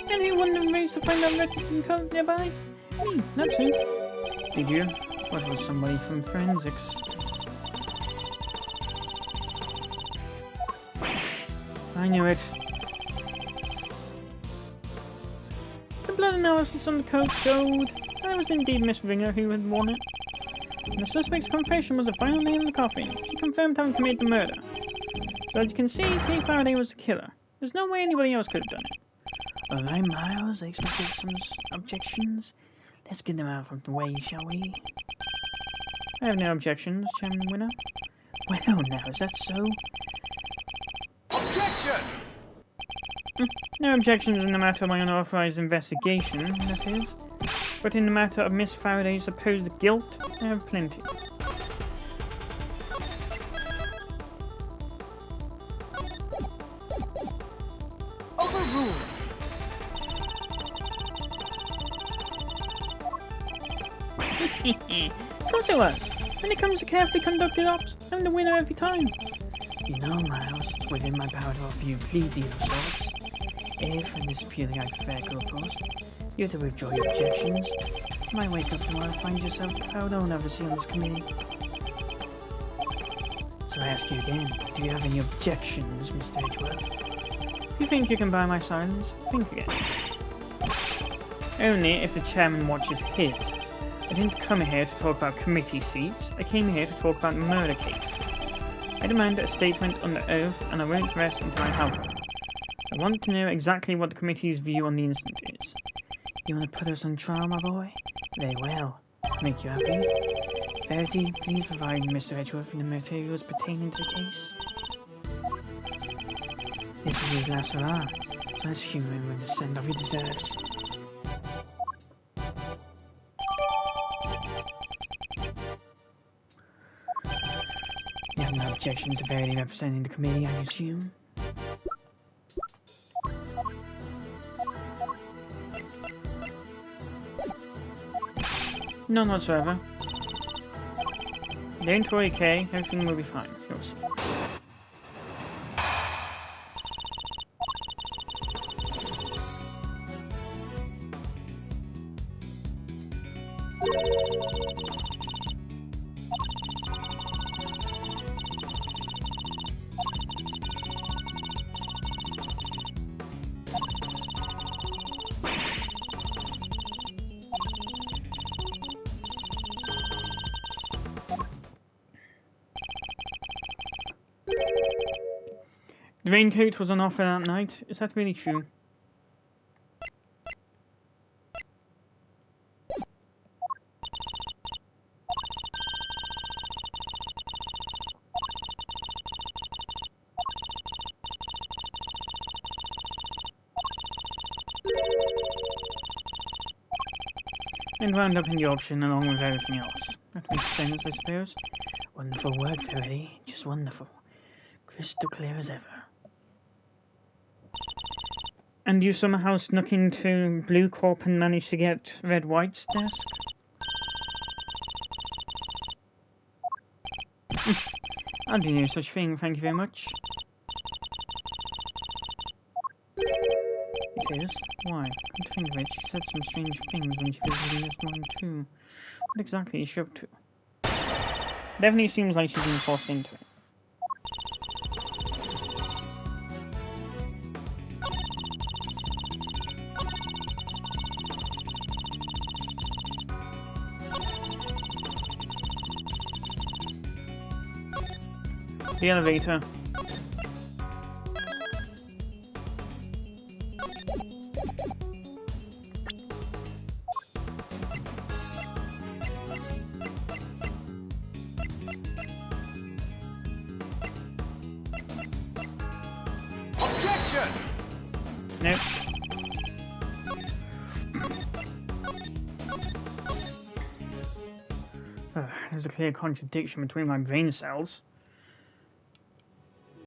And who won the race to find that red raincoat nearby? Me, naturally. Did you? What was somebody from forensics? I knew it. The blood analysis on the coat showed that it was indeed Miss Ringer who had worn it. And the suspect's confession was the final nail in the coffin. She confirmed having committed the murder. So as you can see, Kate Faraday was the killer. There's no way anybody else could have done it. Alright, Miles, I expected some objections. Let's get them out from the way, shall we? I have no objections, Chairman Winner. Well, now, is that so?
Objection!
No objections in the matter of my unauthorized investigation, that is. But in the matter of Miss Faraday's supposed guilt, I have plenty.
Overruled.
Of course it was. When it comes to carefully conducted ops, I'm the winner every time. You know, Miles, it's within my power to offer you a plea deal of sorts. If, and this is purely hypothetical, of course, you're to withdraw your objections, you might wake up tomorrow and find yourself proud owner of a seat on this committee. So I ask you again, do you have any objections, Mr. Edgeworth? If you think you can buy my silence, think again. Only if the chairman watches his. I didn't come here to talk about committee seats, I came here to talk about the murder case. I demand a statement under oath, and I won't rest until I have one. I want to know exactly what the committee's view on the incident is. You want to put us on trial, my boy? Very well. Make you happy? Verity, please provide Mr. Edgeworth with the materials pertaining to the case. This will be his last hurrah, so let's humour him with the send-off he deserves. You have no objections to Verity representing the committee, I assume? None whatsoever. Don't worry, Kay. Everything will be fine. You'll see. The raincoat was on offer that night. Is that really true? And wound up in the auction along with everything else. That makes sense, I suppose. Wonderful word, Verity. Just wonderful. Crystal clear as ever. And you somehow snuck into Blue Corp and managed to get Red White's desk? I'll do no such thing, thank you very much. It is? Why? Come to think of it, she said some strange things when she visited me this morning too. What exactly is she up to? Definitely seems like she's been forced into it. The elevator.
Objection!
Nope. There's a clear contradiction between my brain cells.